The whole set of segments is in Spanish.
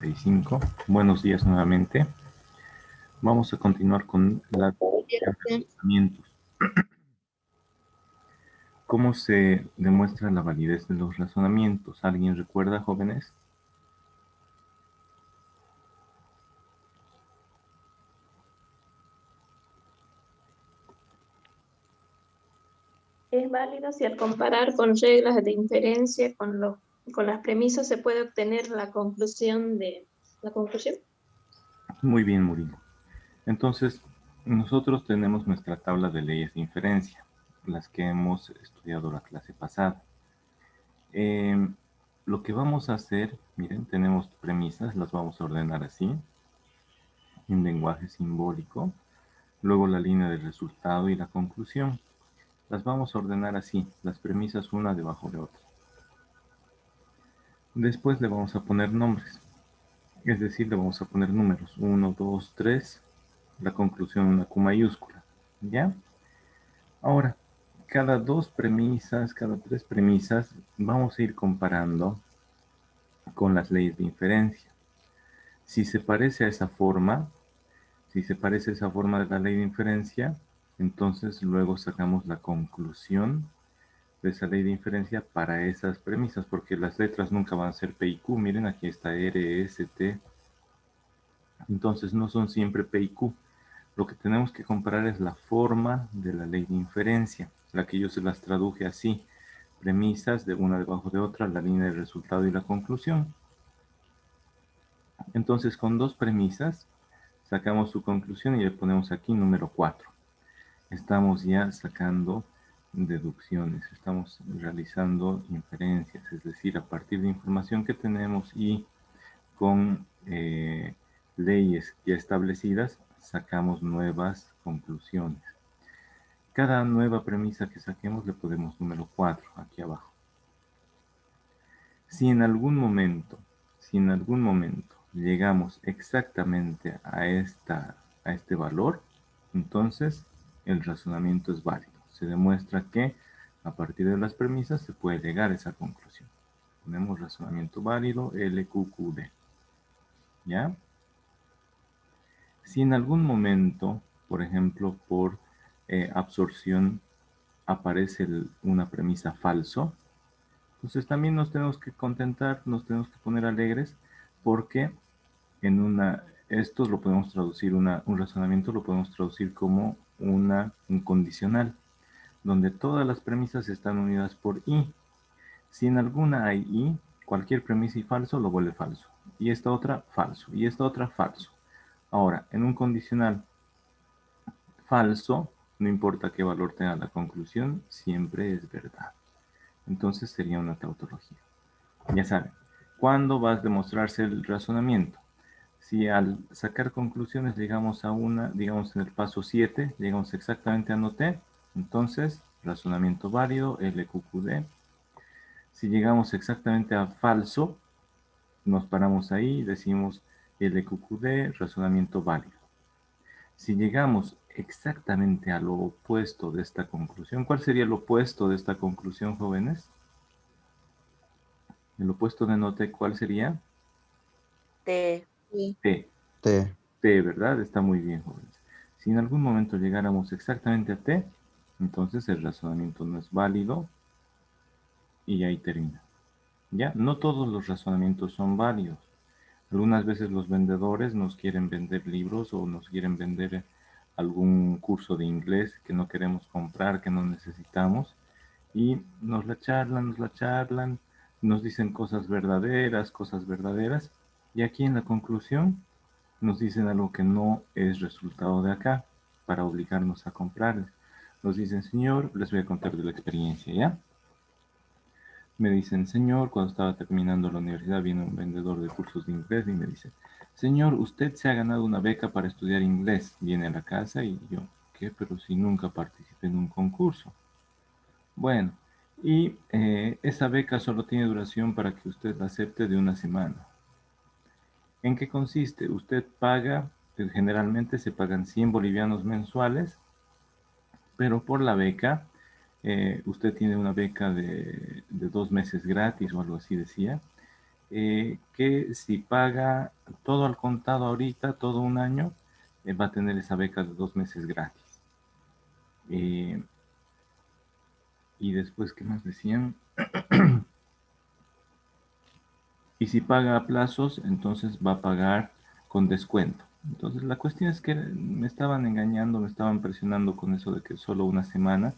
45. Buenos días nuevamente. Vamos a continuar con la razonamientos. ¿Cómo se demuestra la validez de los razonamientos? ¿Alguien recuerda, jóvenes? Es válido si al comparar con reglas de inferencia con las premisas se puede obtener la conclusión de la conclusión. Muy bien, Murillo. Entonces, nosotros tenemos nuestra tabla de leyes de inferencia, las que hemos estudiado la clase pasada. Lo que vamos a hacer, miren, tenemos premisas, las vamos a ordenar así, en lenguaje simbólico, luego la línea del resultado y la conclusión. Las vamos a ordenar así, las premisas una debajo de otra. Después le vamos a poner nombres, es decir, le vamos a poner números, 1, 2, 3, la conclusión una Q mayúscula, ¿ya? Ahora, cada dos premisas, cada tres premisas, vamos a ir comparando con las leyes de inferencia. Si se parece a esa forma, de la ley de inferencia, entonces luego sacamos la conclusión de esa ley de inferencia para esas premisas, porque las letras nunca van a ser P y Q. Miren, aquí está R, S, T. Entonces no son siempre P y Q. Lo que tenemos que comparar es la forma de la ley de inferencia, la que yo se las traduje así. Premisas de una debajo de otra, la línea del resultado y la conclusión. Entonces con dos premisas sacamos su conclusión y le ponemos aquí número 4. Estamos ya sacando deducciones, estamos realizando inferencias, es decir, a partir de información que tenemos y con leyes ya establecidas, sacamos nuevas conclusiones. Cada nueva premisa que saquemos le ponemos número 4 aquí abajo. Si en algún momento llegamos exactamente a este valor, entonces el razonamiento es válido. Se demuestra que a partir de las premisas se puede llegar a esa conclusión. Ponemos razonamiento válido, LQQD. ¿Ya? Si en algún momento, por ejemplo, por absorción aparece una premisa falso, entonces también nos tenemos que contentar, nos tenemos que poner alegres, porque esto lo podemos traducir, un razonamiento lo podemos traducir como un condicional, donde todas las premisas están unidas por y. Si en alguna hay y, cualquier premisa y falso lo vuelve falso. Y esta otra, falso. Y esta otra, falso. Ahora, en un condicional falso, no importa qué valor tenga la conclusión, siempre es verdad. Entonces sería una tautología. Ya saben, ¿cuándo va a demostrarse el razonamiento? Si al sacar conclusiones llegamos a digamos en el paso 7, llegamos exactamente a no T, entonces razonamiento válido, LQQD. Si llegamos exactamente a falso, nos paramos ahí y decimos LQQD, razonamiento válido. Si llegamos exactamente a lo opuesto de esta conclusión, ¿cuál sería el opuesto de esta conclusión, jóvenes? El opuesto de no T, ¿cuál sería? T. T. T. T, ¿verdad? Está muy bien, jóvenes. Si en algún momento llegáramos exactamente a T, entonces el razonamiento no es válido y ahí termina. ¿Ya? No todos los razonamientos son válidos. Algunas veces los vendedores nos quieren vender libros o nos quieren vender algún curso de inglés que no queremos comprar, que no necesitamos, y nos la charlan, nos dicen cosas verdaderas, y aquí en la conclusión nos dicen algo que no es resultado de acá, para obligarnos a comprarles. Nos dicen, señor, les voy a contar de la experiencia, ¿ya? Me dicen, señor, cuando estaba terminando la universidad, viene un vendedor de cursos de inglés y me dice, señor, usted se ha ganado una beca para estudiar inglés. Viene a la casa y yo, ¿qué? Pero si nunca participé en un concurso. Bueno, y esa beca solo tiene duración para que usted la acepte de una semana. ¿En qué consiste? Usted paga, generalmente se pagan 100 bolivianos mensuales, pero por la beca, usted tiene una beca de 2 meses gratis o algo así decía. que si paga todo al contado ahorita, todo un año, va a tener esa beca de 2 meses gratis. Y después, ¿qué más decían? Y si paga a plazos, entonces va a pagar con descuento. Entonces la cuestión es que me estaban engañando, me estaban presionando con eso de que solo una semana.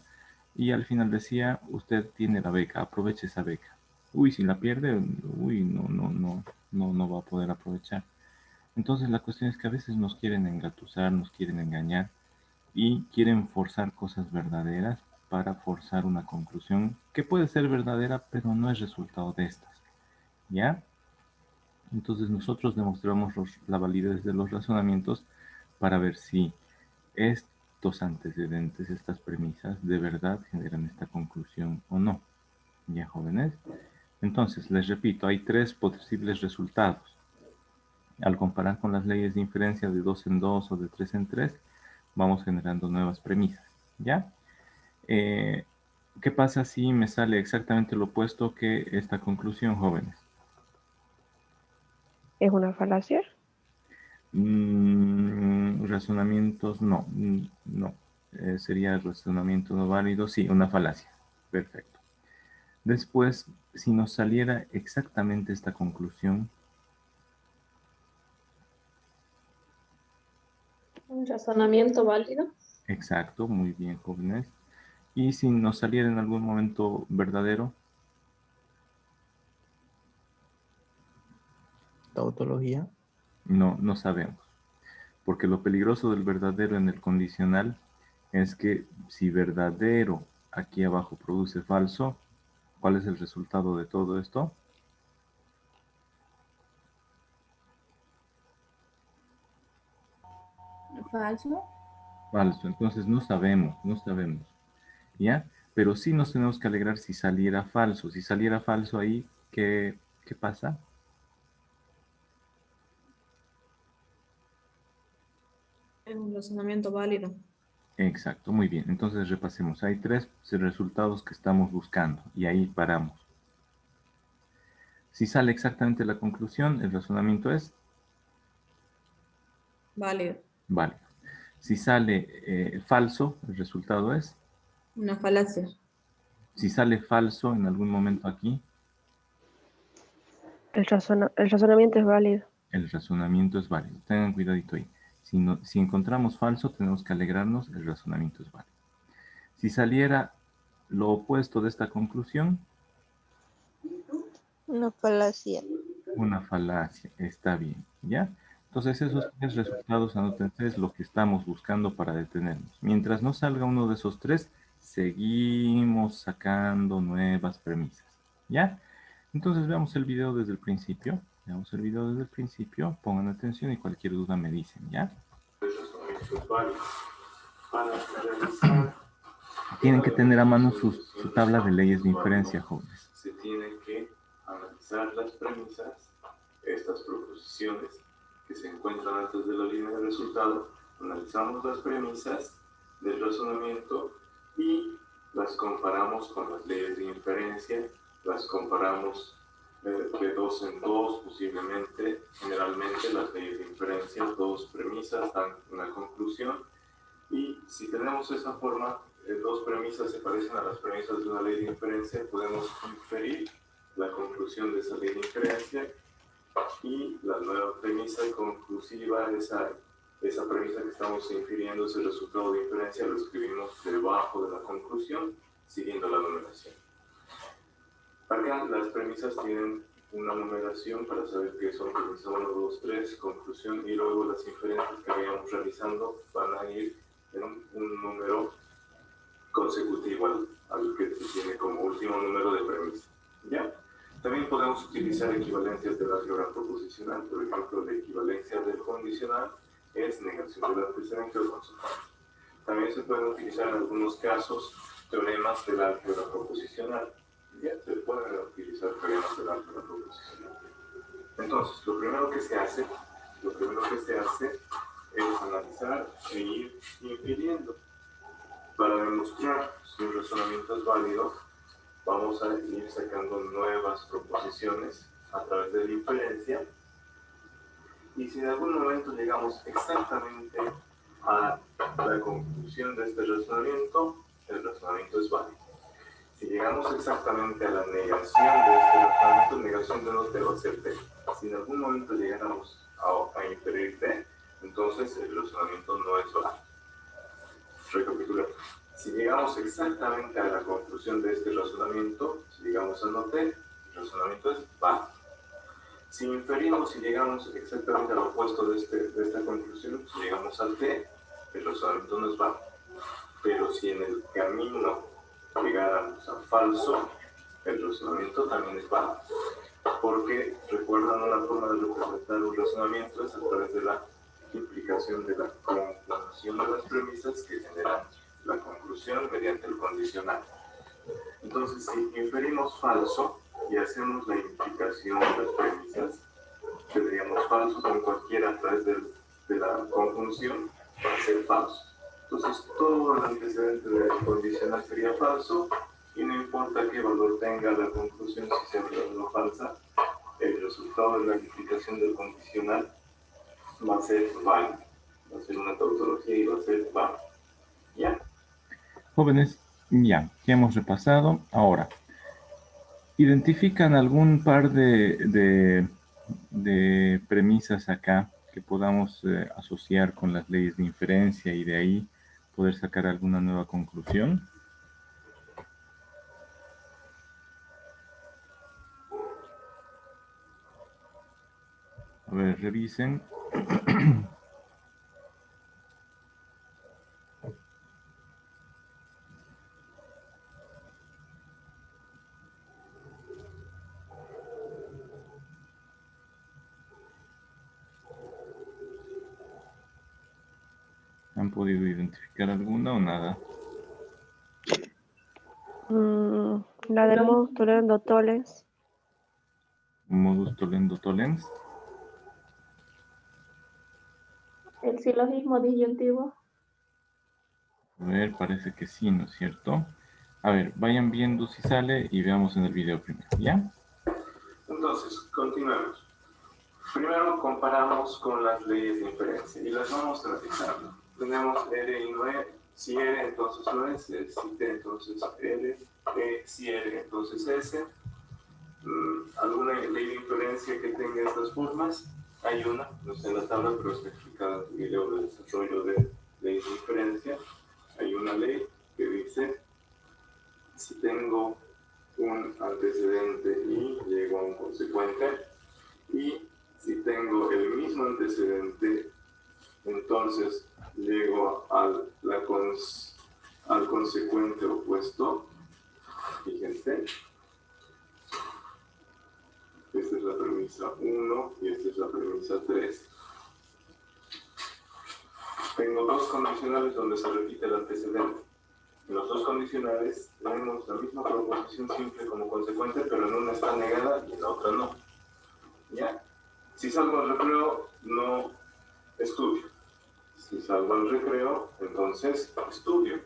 Y al final decía, usted tiene la beca, aproveche esa beca. Uy, si la pierde, uy, no va a poder aprovechar. Entonces la cuestión es que a veces nos quieren engatusar, nos quieren engañar y quieren forzar cosas verdaderas para forzar una conclusión que puede ser verdadera, pero no es resultado de estas. ¿Ya? Entonces nosotros demostramos la validez de los razonamientos para ver si estos antecedentes, estas premisas, de verdad generan esta conclusión o no. ¿Ya, jóvenes? Entonces, les repito, hay 3 posibles resultados. Al comparar con las leyes de inferencia de 2 en 2 o de 3 en 3, vamos generando nuevas premisas. ¿Ya? ¿Qué pasa si me sale exactamente lo opuesto que esta conclusión, jóvenes? ¿Es una falacia? Razonamientos, no, no. Sería razonamiento no válido, sí, una falacia. Perfecto. Después, si nos saliera exactamente esta conclusión, Un razonamiento válido. exacto, muy bien, jóvenes. Y si nos saliera en algún momento verdadero, Tautología. no sabemos. Porque lo peligroso del verdadero en el condicional es que si verdadero aquí abajo produce falso, ¿cuál es el resultado de todo esto? Falso. Falso. Entonces no sabemos. ¿Ya? Pero sí nos tenemos que alegrar si saliera falso. Si saliera falso ahí, ¿qué pasa? Es un razonamiento válido. Exacto, muy bien. Entonces repasemos. Hay 3 resultados que estamos buscando y ahí paramos. Si sale exactamente la conclusión, el razonamiento es Válido. válido. Si sale falso, el resultado es. Una falacia. Si sale falso en algún momento aquí, El razonamiento es válido. el razonamiento es válido. Tengan cuidadito ahí. Si encontramos falso, tenemos que alegrarnos, el razonamiento es válido. Si saliera lo opuesto de esta conclusión, Una falacia. una falacia. Está bien, ¿ya? Entonces esos 3 resultados, anótense, es lo que estamos buscando para detenernos. Mientras no salga uno de esos 3, seguimos sacando nuevas premisas, ¿ya? Entonces veamos el video desde el principio. Pongan atención y cualquier duda me dicen, ¿ya? Tienen que tener a mano su tabla de leyes de inferencia, jóvenes. Se tienen que analizar las premisas, estas proposiciones que se encuentran antes de la línea de resultado. Analizamos las premisas del razonamiento y las comparamos con las leyes de inferencia, las comparamos de 2 en 2, posiblemente, generalmente las leyes de inferencia, 2 premisas dan una conclusión, y si tenemos esa forma, 2 premisas se parecen a las premisas de una ley de inferencia, podemos inferir la conclusión de esa ley de inferencia, y la nueva premisa conclusiva, esa premisa que estamos infiriendo, ese resultado de inferencia, lo escribimos debajo de la conclusión, siguiendo la numeración. Acá las premisas tienen una numeración para saber qué son premisa 1, 2, 3, conclusión, y luego las inferencias que vayamos realizando van a ir en un número consecutivo al que tiene como último número de premisa. ¿Ya? También podemos utilizar equivalencias del álgebra proposicional. Por ejemplo, la equivalencia del condicional es negación del antecedente o consecuencia. También se pueden utilizar en algunos casos teoremas del álgebra proposicional. Ya se pueden utilizar teoremas del álgebra proposicional. Entonces, lo primero que se hace es analizar e ir infiriendo. Para demostrar si un razonamiento es válido, vamos a ir sacando nuevas proposiciones a través de la inferencia. Y si en algún momento llegamos exactamente a la conclusión de este razonamiento, el razonamiento es válido. Si llegamos exactamente a la negación de este razonamiento, negación de no te va a ser T. Si en algún momento llegáramos a inferir T, entonces el razonamiento no es válido. Recapitulemos. Si llegamos exactamente a la conclusión de este razonamiento, si llegamos a no T, el razonamiento es válido. Si inferimos y llegamos exactamente al opuesto de esta conclusión, si llegamos al T, el razonamiento no es válido. Pero si en el camino llegáramos a falso, el razonamiento también es válido. Porque, recuerdan, una forma de representar un razonamiento es a través de la implicación de la conclusión de las premisas que generan la conclusión mediante el condicional. Entonces, si inferimos falso y hacemos la implicación de las premisas, tendríamos falso con cualquiera a través de la conjunción para ser falso. Entonces, todo el antecedente del condicional sería falso y no importa qué valor tenga la conclusión, si sea verdadera o falsa, el resultado de la implicación del condicional va a ser válido. Va a ser una tautología y va a ser válido. ¿Ya? Jóvenes, ya hemos repasado. Ahora, ¿identifican algún par de premisas acá que podamos asociar con las leyes de inferencia y de ahí poder sacar alguna nueva conclusión? A ver, revisen. ¿Han podido identificar alguna o nada? La del modus tollendo tollens. Modus tollendo tollens. El silogismo disyuntivo. A ver, parece que sí, ¿no es cierto? A ver, vayan viendo si sale y veamos en el video primero, ¿ya? Entonces, continuemos. Primero comparamos con las leyes de inferencia y las vamos analizando. Tenemos R y no R. Si R, entonces no S. Si T, entonces R. Si R, entonces S. ¿Alguna ley de inferencia que tenga estas formas? Hay una, no está en la tabla, pero está explicada en el video de desarrollo de leyes de inferencia. Hay una ley que dice, si tengo un antecedente y llego a un consecuente, y si tengo el mismo antecedente, entonces llego al consecuente opuesto. Fíjense, esta es la premisa 1 y esta es la premisa 3. Tengo dos condicionales donde se repite el antecedente. En los dos condicionales tenemos la misma proposición simple como consecuente, pero en una está negada y en la otra no. ¿Ya? Si salgo al recreo, no estudio. Si salgo al recreo, entonces estudio.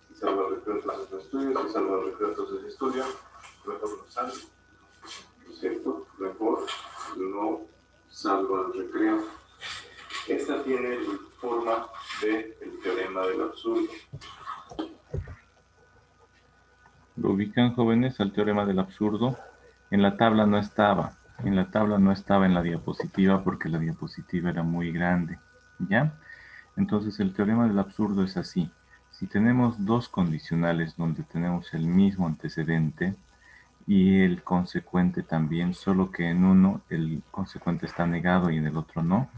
Si salgo al recreo, entonces no estudio. Si salgo al recreo, entonces estudio. Mejor no salgo. ¿No es cierto? Mejor no salgo al recreo. Esta tiene forma del teorema del absurdo. ¿Lo ubican, jóvenes, al teorema del absurdo? En la tabla no estaba. En la tabla no estaba en la diapositiva porque la diapositiva era muy grande. ¿Ya? Entonces el teorema del absurdo es así. Si tenemos dos condicionales donde tenemos el mismo antecedente y el consecuente también, solo que en uno el consecuente está negado y en el otro no,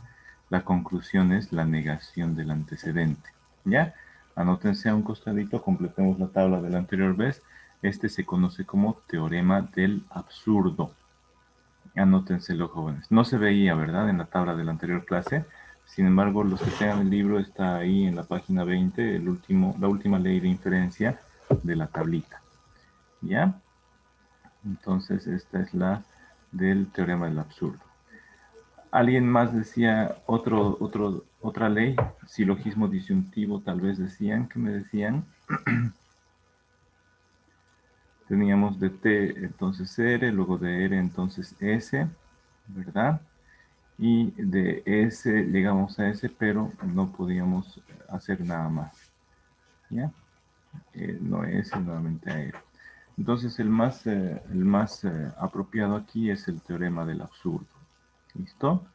la conclusión es la negación del antecedente. ¿Ya? Anótense a un costadito, completemos la tabla de la anterior vez. Este se conoce como teorema del absurdo. Anótenselo, jóvenes. No se veía, ¿verdad?, en la tabla de la anterior clase. Sin embargo, los que tengan el libro está ahí en la página 20, la última ley de inferencia de la tablita. ¿Ya? Entonces, esta es la del teorema del absurdo. ¿Alguien más decía otra ley? Silogismo disyuntivo, tal vez decían. ¿Qué me decían? Teníamos de T entonces R, luego de R entonces S, ¿verdad? Y de S llegamos a S, pero no podíamos hacer nada más. ¿Ya? No S, nuevamente a R. Entonces el más apropiado aquí es el teorema del absurdo. ¿Listo?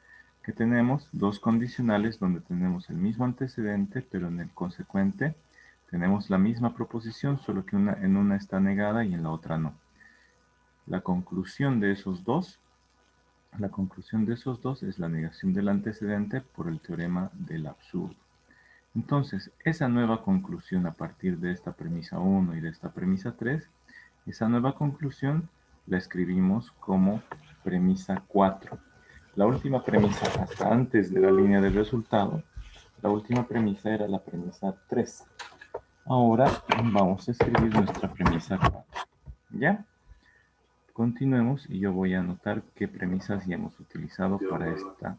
Que tenemos dos condicionales donde tenemos el mismo antecedente, pero en el consecuente tenemos la misma proposición, solo que en una está negada y en la otra no. La conclusión de esos dos es la negación del antecedente por el teorema del absurdo. Entonces, esa nueva conclusión a partir de esta premisa 1 y de esta premisa 3, esa nueva conclusión la escribimos como premisa 4. La última premisa, hasta antes de la línea de resultado, la última premisa era la premisa 3. Ahora vamos a escribir nuestra premisa 4. ¿Ya? Continuemos y yo voy a anotar qué premisas ya hemos utilizado para esta.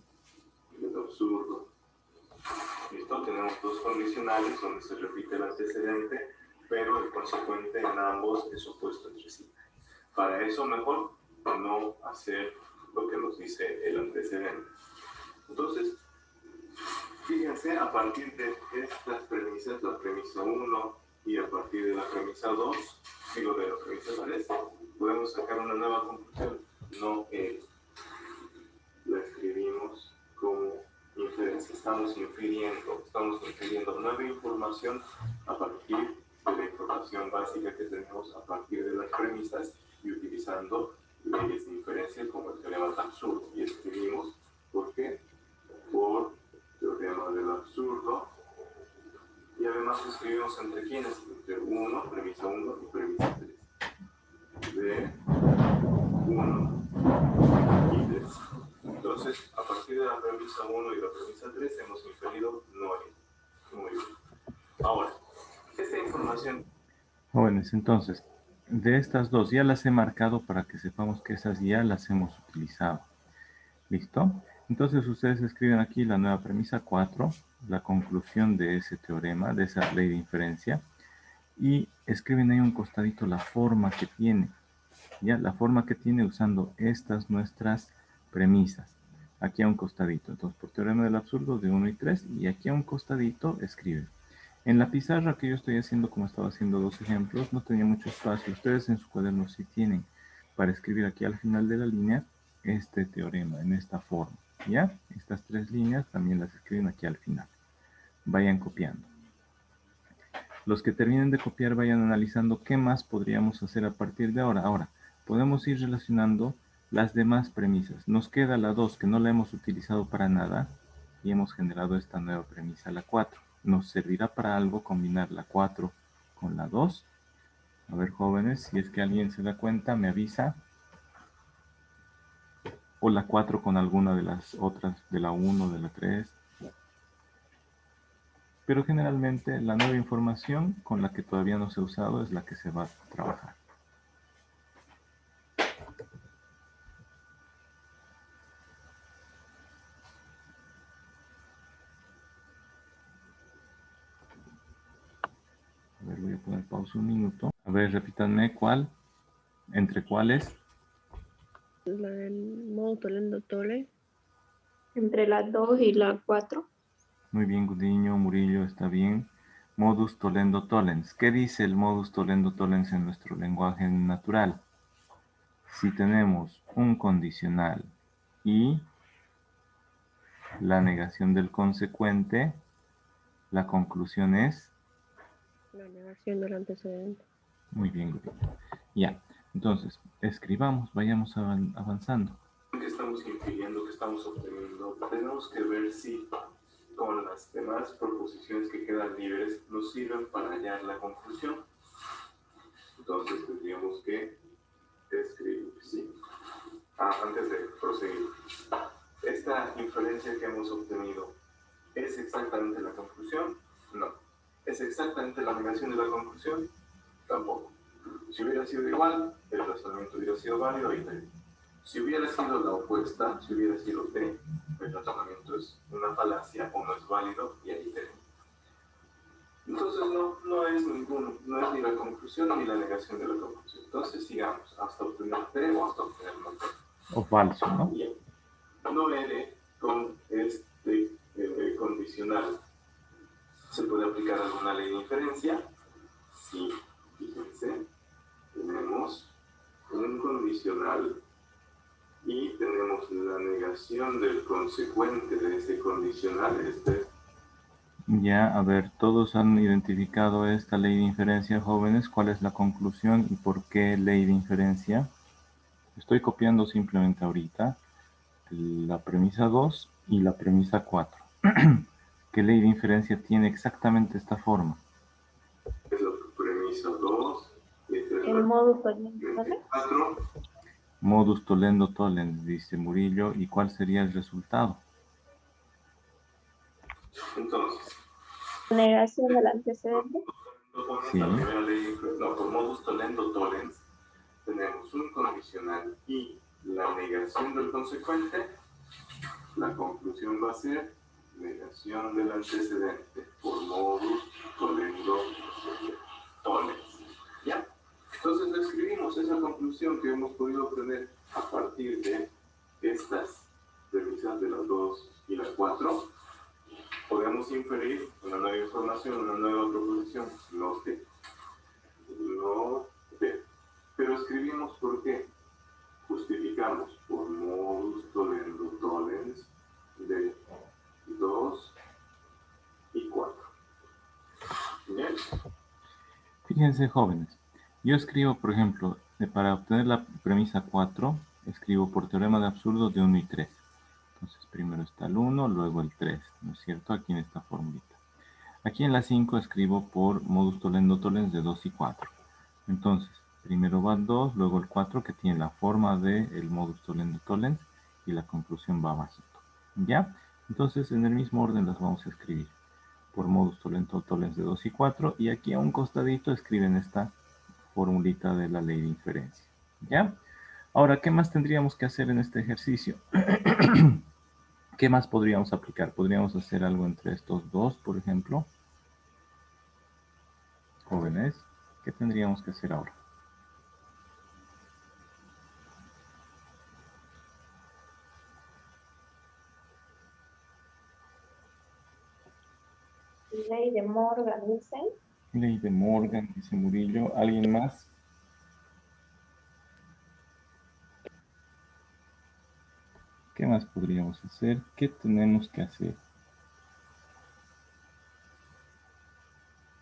Es absurdo. Listo, tenemos dos condicionales donde se repite el antecedente, pero el consecuente en ambos es opuesto entre sí. Para eso mejor no hacer lo que nos dice el antecedente. Entonces, fíjense, a partir de estas premisas, la premisa 1 y a partir de la premisa 2, digo de la premisa 3, podemos sacar una nueva conclusión. No la escribimos como inferencia. Estamos infiriendo nueva información a partir de la información básica que tenemos a partir de las premisas y utilizando leyes de inferencia como el teorema del absurdo. Y escribimos, ¿por qué? Por teorema del absurdo. Y además escribimos entre quiénes, entre 1, premisa 1 y premisa 3. De 1 y 3. Entonces, a partir de la premisa 1 y la premisa 3 hemos inferido 9. Muy bien. Ahora, esta información... Jóvenes, entonces, de estas dos ya las he marcado para que sepamos que esas ya las hemos utilizado. ¿Listo? Entonces ustedes escriben aquí la nueva premisa 4, la conclusión de ese teorema, de esa ley de inferencia, y escriben ahí un costadito la forma que tiene. Ya, la forma que tiene usando estas nuestras premisas. Aquí a un costadito. Entonces, por teorema del absurdo de 1 y 3, y aquí a un costadito escriben. En la pizarra que yo estoy haciendo, como estaba haciendo dos ejemplos, no tenía mucho espacio. Ustedes en su cuaderno sí tienen para escribir aquí al final de la línea este teorema en esta forma. ¿Ya? Estas tres líneas también las escriben aquí al final. Vayan copiando. Los que terminen de copiar vayan analizando qué más podríamos hacer a partir de ahora. Ahora, podemos ir relacionando las demás premisas. Nos queda la 2 que no la hemos utilizado para nada y hemos generado esta nueva premisa, la 4. ¿Nos servirá para algo combinar la 4 con la 2? A ver, jóvenes, si es que alguien se da cuenta, me avisa. O la 4 con alguna de las otras, de la 1, de la 3. Pero generalmente la nueva información con la que todavía no se ha usado es la que se va a trabajar. A ver, voy a poner pausa un minuto. A ver, repítanme, ¿cuál? ¿Entre cuáles? La del modo Tolendo-Tole. Entre la 2 y la 4. Muy bien, Gudiño, Murillo, está bien. Modus tollendo tollens. ¿Qué dice el modus tollendo tollens en nuestro lenguaje natural? Si tenemos un condicional y la negación del consecuente, la conclusión es... La negación del antecedente. Muy bien, Gudiño. Ya, entonces, escribamos, vayamos avanzando. que estamos infiriendo, que estamos obteniendo, tenemos que ver si con las demás proposiciones que quedan libres nos sirven para hallar la conclusión. Entonces tendríamos que escribir, ¿sí? Antes de proseguir, esta inferencia que hemos obtenido, ¿es exactamente la conclusión? No. ¿Es exactamente la negación de la conclusión? Tampoco. Si hubiera sido igual, el razonamiento hubiera sido válido y tal. Si hubiera sido la opuesta, si hubiera sido B, el razonamiento es una falacia o no es válido y ahí tenemos. Entonces no es ni la conclusión ni la negación de la conclusión. Entonces sigamos hasta obtener T o hasta obtener no T. O falso, ¿no? Bien. No N con este condicional. ¿Se puede aplicar alguna ley de inferencia? Sí. Fíjense, tenemos un condicional y tenemos la negación del consecuente de ese condicional. Ya, a ver, todos han identificado esta ley de inferencia, jóvenes. ¿Cuál es la conclusión y por qué ley de inferencia? Estoy copiando simplemente ahorita la premisa 2 y la premisa 4. ¿Qué ley de inferencia tiene exactamente esta forma? Es la premisa 2. El modus tollens. 4. Modus tollendo tollens, dice Murillo. ¿Y cuál sería el resultado? Entonces, Negación del antecedente. Sí. La primera ley, por modus tollendo tollens, tenemos un condicional y la negación del consecuente. La conclusión va a ser negación del antecedente por modus tollendo tollens. ¿Ya? Entonces escribimos esa conclusión que hemos podido obtener a partir de estas premisas de las 2 y las 4. Podemos inferir una nueva información, una nueva proposición, no T. Pero escribimos por qué. Justificamos por modus tollendo tollens de 2 y 4. ¿Bien? Fíjense, jóvenes. Yo escribo, por ejemplo, para obtener la premisa 4, escribo por teorema de absurdo de 1 y 3. Entonces, primero está el 1, luego el 3, ¿no es cierto? Aquí en esta formulita. Aquí en la 5 escribo por modus tollendo tollens de 2 y 4. Entonces, primero va el 2, luego el 4, que tiene la forma del modus tollendo tollens, y la conclusión va bajito. ¿Ya? Entonces, en el mismo orden las vamos a escribir. Por modus tollendo tollens de 2 y 4, y aquí a un costadito escriben esta formulita de la ley de inferencia. ¿Ya? Ahora, ¿qué más tendríamos que hacer en este ejercicio? ¿Qué más podríamos aplicar? ¿Podríamos hacer algo entre estos dos, por ejemplo? Jóvenes, ¿qué tendríamos que hacer ahora? Ley de Morgan, dice. Ley de Morgan, dice Murillo. ¿Alguien más? ¿Qué más podríamos hacer? ¿Qué tenemos que hacer?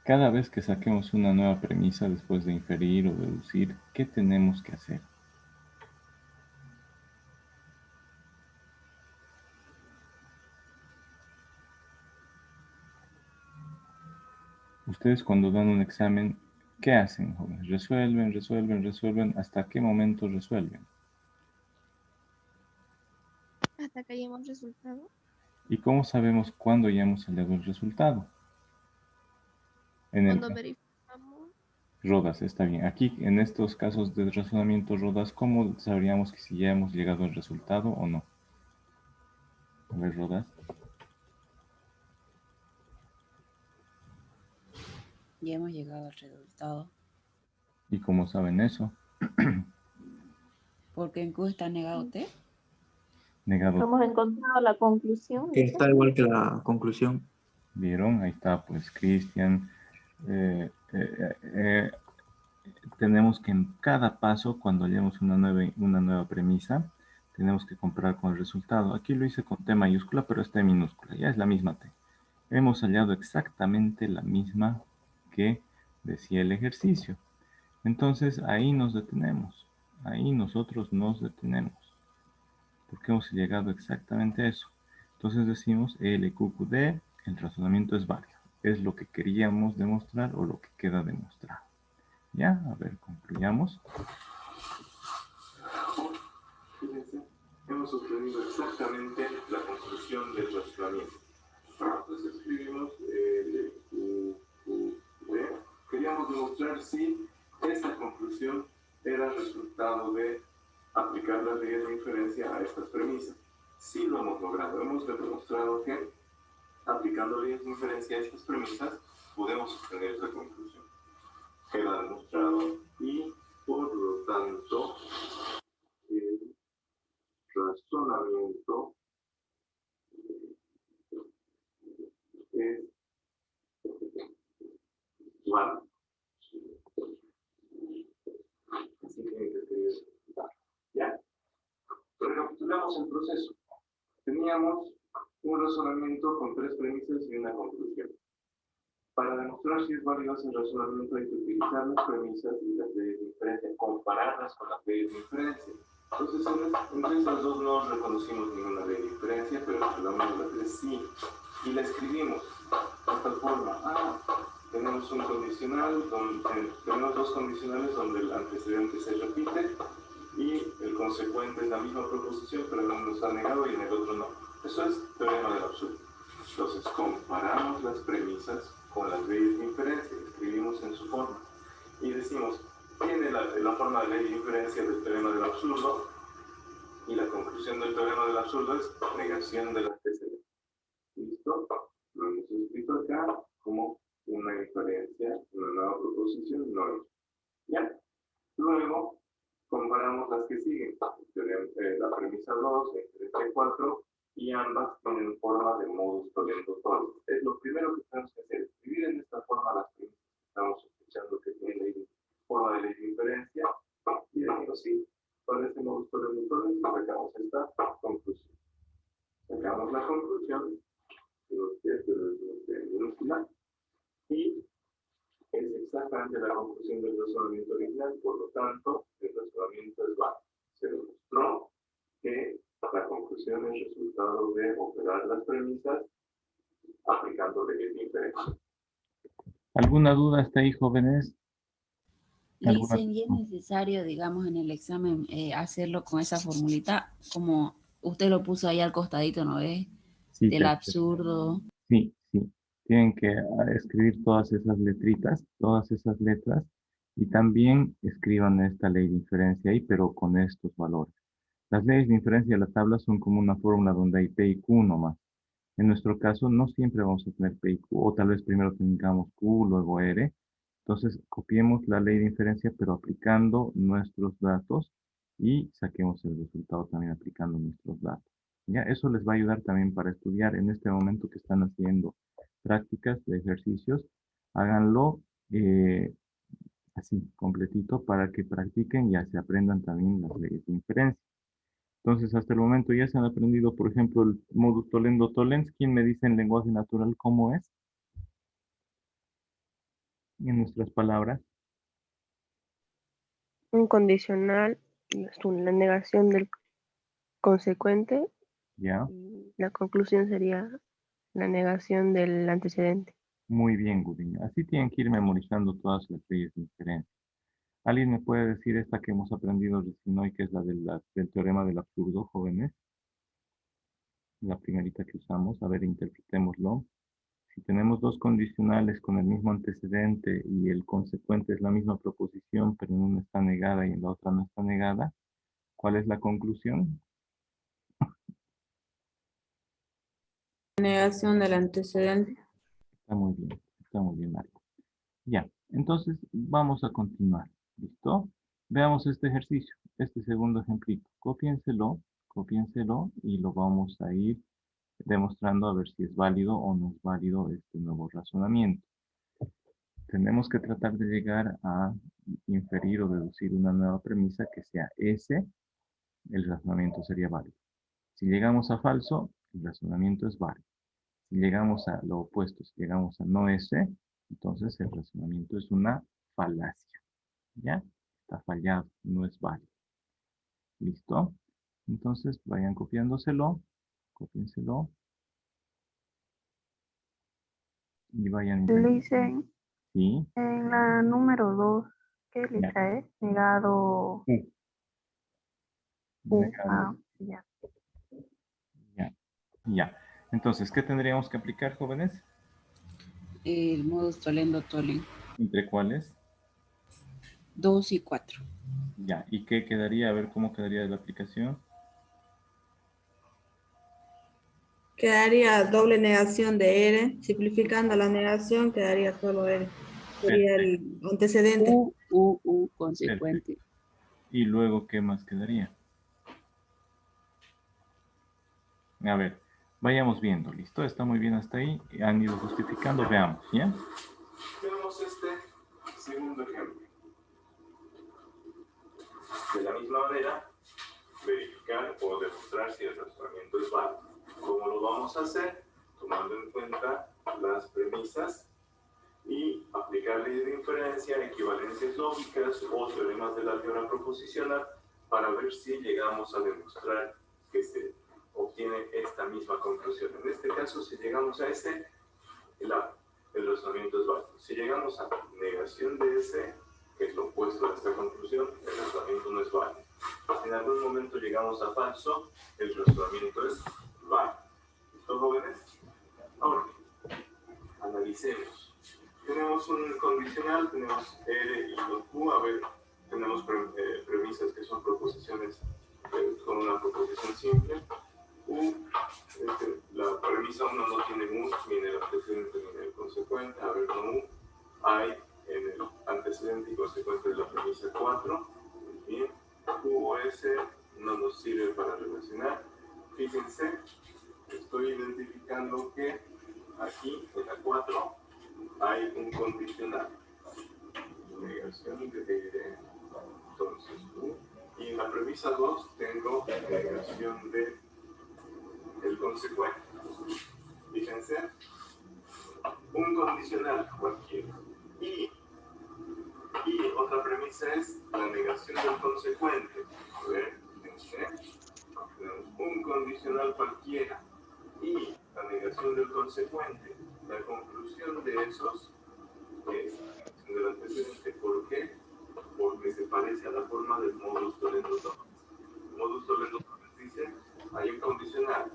Cada vez que saquemos una nueva premisa después de inferir o deducir, ¿qué tenemos que hacer? Ustedes cuando dan un examen, ¿qué hacen, jóvenes? Resuelven, resuelven, resuelven. ¿Hasta qué momento resuelven? Hasta que hayamos resultado. ¿Y cómo sabemos cuándo ya hemos hallado el resultado? En el Cuando verificamos. Rodas, está bien. Aquí, en estos casos de razonamiento Rodas, ¿cómo sabríamos que si ya hemos llegado al resultado o no? A ver, Rodas. Ya hemos llegado al resultado. ¿Y cómo saben eso? Porque en Q está negado T. Negado. Hemos encontrado la conclusión. Que dice. está igual que la conclusión. ¿Vieron? Ahí está, pues, Cristian. Tenemos que en cada paso, cuando hallemos una nueva premisa, tenemos que comparar con el resultado. Aquí lo hice con T mayúscula, pero está en minúscula. Ya es la misma T. Hemos hallado exactamente la misma que decía el ejercicio. Entonces, ahí nos detenemos. Ahí nosotros nos detenemos. Porque hemos llegado exactamente a eso. Entonces decimos LQQD, el razonamiento es válido. Es lo que queríamos demostrar o lo que queda demostrado. Ya, a ver, concluyamos. Fíjense, hemos obtenido exactamente la conclusión del razonamiento. Entonces escribimos queríamos demostrar si esta conclusión era resultado de aplicar las leyes de inferencia a estas premisas. Sí lo hemos logrado. Hemos demostrado que aplicando leyes de inferencia a estas premisas podemos obtener esa conclusión. Queda demostrado y, por lo tanto, el razonamiento es válido. Así tiene que ser. ¿Ya? Recapitulamos el proceso. Teníamos un razonamiento con 3 premisas y una conclusión. Para demostrar si es válido ese razonamiento hay que utilizar las premisas y las leyes de inferencia, compararlas con las leyes de inferencia. Entonces, entre estas dos no reconocimos ninguna ley de inferencia, pero entre la 1 y la 3 sí. Y la escribimos de esta forma. Tenemos un condicional, tenemos 2 condicionales donde el antecedente se repite y el consecuente es la misma proposición, pero en uno está negado y en el otro no. Eso es teorema del absurdo. Entonces, comparamos las premisas con las leyes de inferencia, escribimos en su forma y decimos, tiene la forma de ley de inferencia del teorema del absurdo y la conclusión del teorema del absurdo es negación del antecedente. ¿Listo? Lo hemos escrito acá como una inferencia, una nueva proposición, no es. ¿Ya? Luego, comparamos las que siguen, la premisa 2, la inferencia 4, y ambas tienen forma de modus tollendo tollens. Es lo primero que tenemos que hacer, escribir en esta forma las premisas que estamos sospechando que tienen forma de ley de inferencia, y decimos sí, con este modus tollendo tollens sacamos esta conclusión. Sacamos la conclusión, de minúscula, y es exactamente la conclusión del razonamiento original, por lo tanto, el razonamiento es válido. Se demostró que la conclusión es resultado de operar las premisas aplicando leyes de inferencia. ¿Alguna duda hasta ahí, jóvenes? ¿Alguna? Dicen, y es necesario, digamos, en el examen hacerlo con esa formulita, como usted lo puso ahí al costadito, ¿no ves? Sí, Del absurdo. sí. Tienen que escribir todas esas letritas, todas esas letras, y también escriban esta ley de inferencia ahí, pero con estos valores. Las leyes de inferencia de la tabla son como una fórmula donde hay P y Q nomás. En nuestro caso, no siempre vamos a tener P y Q, o tal vez primero tengamos Q, luego R. Entonces, copiemos la ley de inferencia, pero aplicando nuestros datos y saquemos el resultado también aplicando nuestros datos. ¿Ya? Eso les va a ayudar también para estudiar en este momento que están haciendo prácticas de ejercicios. Háganlo así, completito, para que practiquen y ya se aprendan también las leyes de inferencia. Entonces, hasta el momento ya se han aprendido, por ejemplo, el modus tollendo tollens. ¿Quién me dice en lenguaje natural cómo es? En nuestras palabras. Un condicional es la negación del consecuente Ya. y la conclusión sería la negación del antecedente. Muy bien, Gudiño. Así tienen que ir memorizando todas las leyes de inferencia. ¿Alguien me puede decir esta que hemos aprendido recién hoy, que es la del teorema del absurdo, jóvenes? La primerita que usamos. A ver, interpretémoslo. Si tenemos 2 condicionales con el mismo antecedente y el consecuente es la misma proposición, pero en una está negada y en la otra no está negada, ¿cuál es la conclusión? Negación del antecedente. Está muy bien, Marco. Ya, entonces vamos a continuar. ¿Listo? Veamos este ejercicio, este segundo ejemplito. Cópienselo y lo vamos a ir demostrando a ver si es válido o no es válido este nuevo razonamiento. Tenemos que tratar de llegar a inferir o deducir una nueva premisa que sea S, el razonamiento sería válido. Si llegamos a falso, el razonamiento es válido. Si llegamos a lo opuesto, si llegamos a no S, entonces el razonamiento es una falacia. ¿Ya? Está fallado, no es válido. ¿Listo? Entonces vayan copiándoselo, cópienselo y vayan intentando. Dicen Sí, en la número 2, ¿qué ya. letra es? Negado Negado. Ya. Ya. Entonces, ¿qué tendríamos que aplicar, jóvenes? El modus tollendo tollens. ¿Entre cuáles? 2 y 4. Ya. ¿Y qué quedaría? A ver cómo quedaría la aplicación. Quedaría doble negación de R. Simplificando la negación, quedaría solo R. Sería el antecedente. Consecuente. Y luego, ¿qué más quedaría? A ver, vayamos viendo, ¿listo? Está muy bien hasta ahí. Han ido justificando, veamos, ¿ya? Tenemos este segundo ejemplo. De la misma manera, verificar o demostrar si el razonamiento es válido. ¿Cómo lo vamos a hacer? Tomando en cuenta las premisas y aplicar leyes de inferencia, equivalencias lógicas o teoremas del álgebra proposicional para ver si llegamos a demostrar que se obtiene esta misma conclusión. En este caso, si llegamos a ese, el razonamiento es válido. Si llegamos a negación de ese, que es lo opuesto a esta conclusión, el razonamiento no es válido. Si en algún momento llegamos a falso, el razonamiento es válido. ¿Listo, jóvenes? Ahora, analicemos. Tenemos un condicional, tenemos R y Q. A ver, tenemos premisas que son proposiciones con una proposición simple. U, la premisa 1 no tiene U, ni en el antecedente ni en el consecuente. A ver, no U. Hay en el antecedente y consecuente de la premisa 4. Bien. Q o S no nos sirve para relacionar. Fíjense, estoy identificando que aquí en la 4 hay un condicional. Negación de entonces U. Y en la premisa 2 tengo negación de el consecuente. Fíjense, un condicional cualquiera. Y otra premisa es la negación del consecuente. A ver, fíjense, tenemos un condicional cualquiera y la negación del consecuente. La conclusión de esos es del antecedente. ¿Por qué? Porque se parece a la forma del modus tollens dominans. El modus tollens dominans dice, hay un condicional,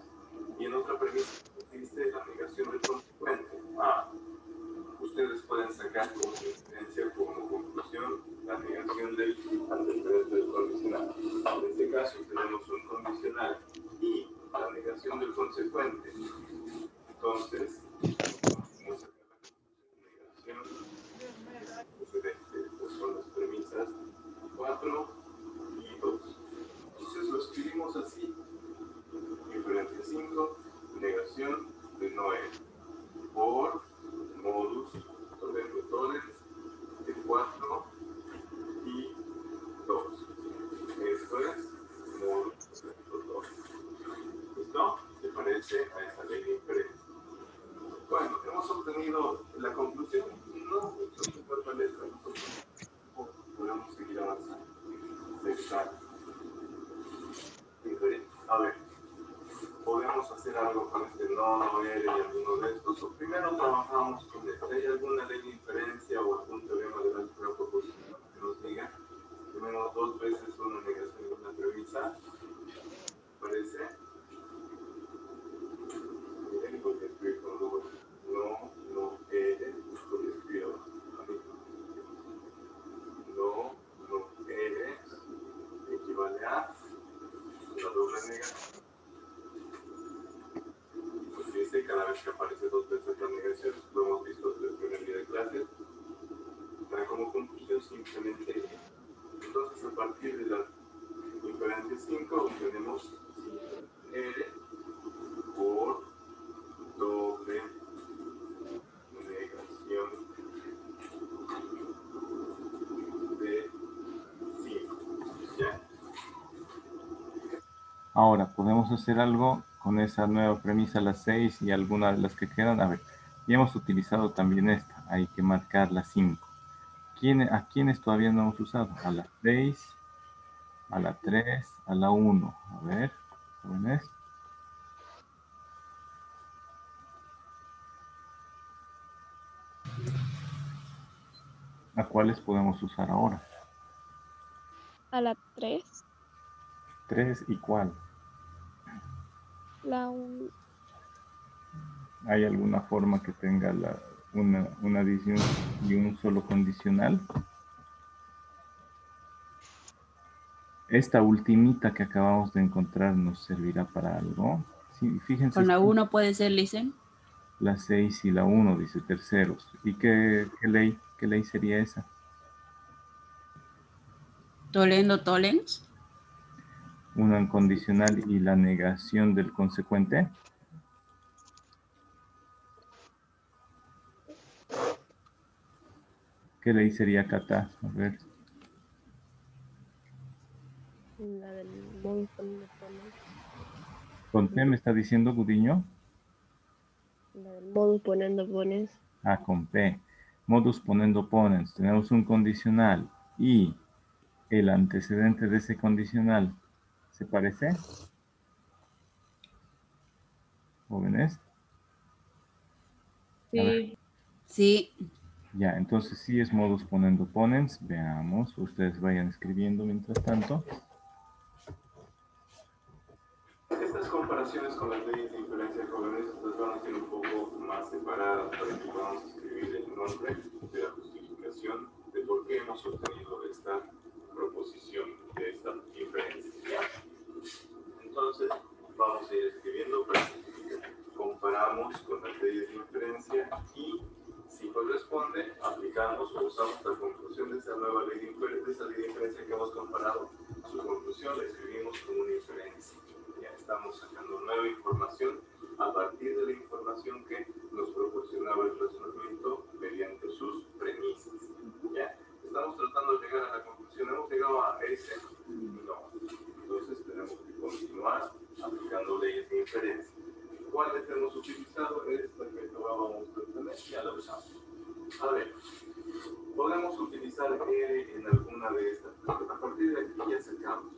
y en otra premisa existe la negación del consecuente. Ustedes pueden sacar como inferencia, como conclusión, la negación del antecedente del condicional. En este caso tenemos un condicional y la negación del consecuente. Entonces, vamos a sacar la negación pues son las premisas 4 y 2. Entonces lo escribimos así. Inferencia 5, negación de no R. Por modus tollens de 4 y 2. Esto es modus tollens. ¿Listo? ¿Te parece a esa ley de inferencia? Bueno, hemos obtenido la conclusión. No mucho se fortalece. Podemos seguir avanzando. Exacto. A ver, podemos hacer algo con este no, R y alguno de estos. O primero trabajamos con esto. ¿Hay alguna ley de inferencia o algún teorema de la álgebra proposicional que nos diga? Primero, dos veces una negación de una premisa. ¿Parece? Miren, porque escribir con números. No, R, porque escribo a mí. No, R equivale a la doble negación. Pues dice, cada vez que aparece dos veces la negación, lo hemos visto desde el primer día de clase, da como conclusión simplemente. Entonces, a partir de la inferencia 5, obtenemos R por doble negación de 5. ¿Ya? Ahora, podemos hacer algo con esa nueva premisa, las 6 y algunas de las que quedan. A ver, ya hemos utilizado también esta. Hay que marcar las 5. ¿A quiénes todavía no hemos usado? A la 6, a la 3, a la 1. A ver, jóvenes. ¿A cuáles podemos usar ahora? A la 3, 3 y cuál. la 1, ¿Hay alguna forma que tenga una adición y un solo condicional? Esta ultimita que acabamos de encontrar nos servirá para algo. Sí, fíjense. Con la 1 puede ser, Licen. La 6 y la 1, dice terceros. ¿Y qué ley sería esa? Tolendo, tolens. Una incondicional y la negación del consecuente. ¿Qué ley sería Cata? A ver. La del modus ponendo ponens. ¿Con P me está diciendo Gudiño? La del modus ponendo ponens. Ah, con P. Modus ponendo ponens. Tenemos un condicional y el antecedente de ese condicional. ¿Se parece? ¿Jóvenes? A ver. Sí. Sí. Ya, entonces sí es modus ponendo ponens. Veamos, ustedes vayan escribiendo mientras tanto. Estas comparaciones con las leyes de inferencia jóvenes las van a hacer un poco más separadas para que podamos escribir el nombre de la justificación de por qué hemos obtenido esta proposición de esta inferencia. Entonces, vamos a ir escribiendo para que comparamos con las leyes de inferencia y si corresponde, aplicamos o usamos la conclusión de esa nueva ley de inferencia, de esa ley de inferencia que hemos comparado. Su conclusión la escribimos como una inferencia. Ya estamos sacando nueva información a partir de la información que nos proporcionaba el razonamiento mediante sus premisas. ¿Ya? Estamos tratando de llegar a la conclusión. ¿Hemos llegado a ese? No. Entonces tenemos que continuar aplicando leyes de inferencia. ¿Cuáles hemos utilizado? Esta que acabábamos de tener, ya la usamos. A ver, podemos utilizar R en alguna de estas. A partir de aquí ya sacamos.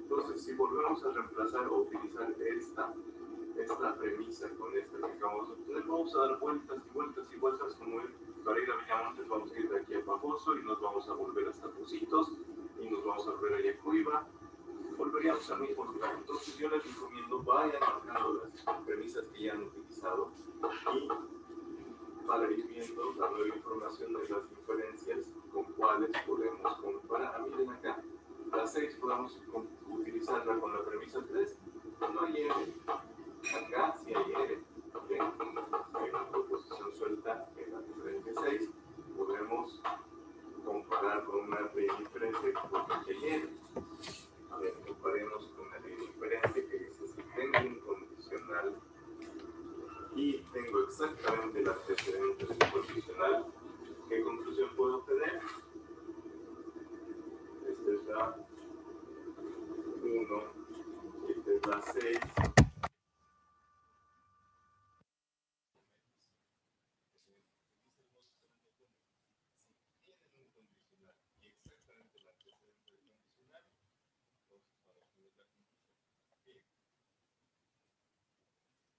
Entonces, si volvemos a reemplazar o utilizar esta premisa con esta que acabamos de obtener, vamos a dar vueltas y vueltas y vueltas como para ir a Villamontes, vamos a ir de aquí a Pajoso y nos vamos a volver hasta Positos y nos vamos a volver allá a Coiba. Volveríamos al mismo lugar. Entonces yo les recomiendo vayan marcando las premisas que ya han utilizado y para ir viendo la nueva información de las diferencias con cuáles podemos comparar. Miren acá, la 6 podemos utilizarla con la premisa 3. No hay R. Acá sí hay R. Hay una proposición suelta en la diferencia 6. Podemos comparar con una ley de diferencia porque aquí hay R. A ver, comparemos con una ley de diferencia que dice si tengo un condicional y tengo exactamente el antecedente del condicional, ¿qué conclusión puedo obtener? Esta es la 1, esta es la 6.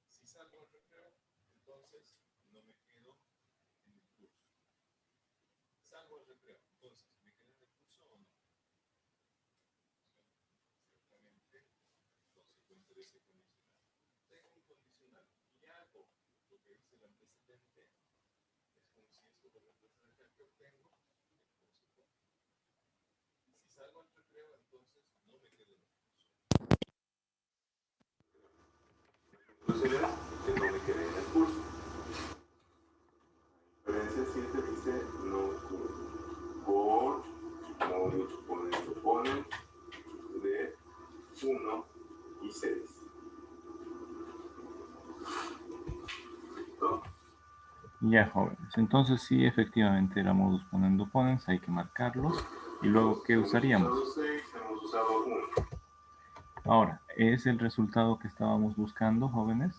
Si salgo al recreo, entonces no me quedo en el curso. Salgo al recreo, entonces, ¿me quedé en el curso o no? Ciertamente, consecuente de ese condicional. Tengo un condicional y hago lo que dice el antecedente. Es como si esto lo representa que obtengo el consecuente. Si salgo al recreo, entonces no me quedo en el curso. La conclusión es que no me quedé en el curso. Diferencia 7 dice no ocurre por modus ponendo ponens de 1 y 6. ¿Listo? Ya, jóvenes. Entonces sí, efectivamente era modus ponendo ponens. Hay que marcarlos. Y luego, ¿qué usaríamos? Hemos usado 6, hemos usado 1. Ahora, ¿es el resultado que estábamos buscando, jóvenes?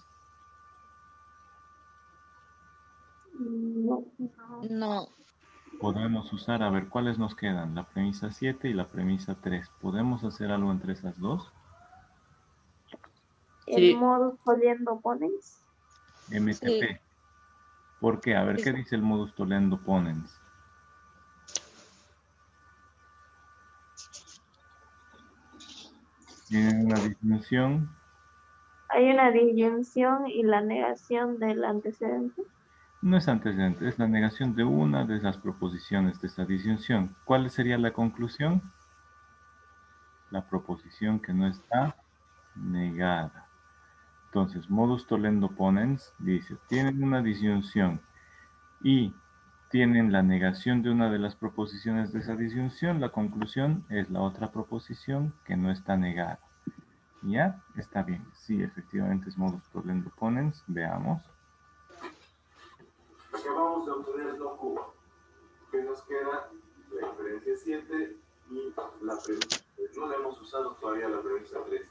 No. No. Podemos usar, a ver, ¿cuáles nos quedan? La premisa 7 y la premisa 3. ¿Podemos hacer algo entre esas dos? El Sí. modus ponendo ponens. MTP. Sí. ¿Por qué? A ver, ¿qué dice el modus tollendo ponens? Tienen una disyunción. Hay una disyunción y la negación del antecedente. No es antecedente, es la negación de una de las proposiciones de esta disyunción. ¿Cuál sería la conclusión? La proposición que no está negada. Entonces, modus tollendo ponens dice, tienen una disyunción y tienen la negación de una de las proposiciones de esa disyunción, la conclusión es la otra proposición que no está negada. ¿Ya? Está bien. Sí, efectivamente es modus tollendo ponens. Veamos. Acabamos de obtener no cubo. ¿Qué nos queda? La inferencia 7 y la premisa. No la hemos usado todavía la premisa 3.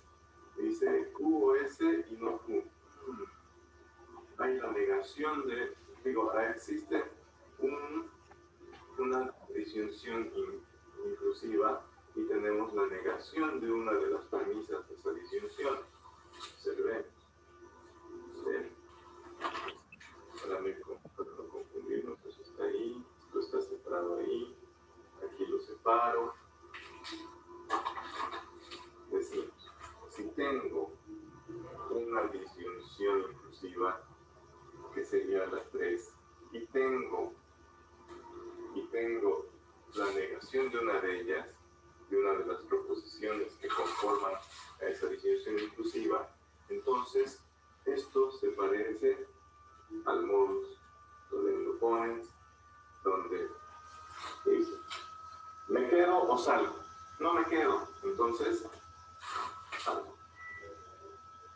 Dice QoS y no Q. Hay la negación de, existe una disyunción inclusiva y tenemos la negación de una de las premisas de esa disyunción. Observemos. ¿Sí? Para no confundirnos, eso está ahí, esto está separado ahí, aquí lo separo. Decimos, si tengo una disyunción inclusiva, que sería la 3, y tengo la negación de una de ellas, de una de las proposiciones que conforman a esa disyunción inclusiva, entonces esto se parece al modus tollendo ponens, donde dice, ¿me quedo o salgo? No me quedo, entonces salgo.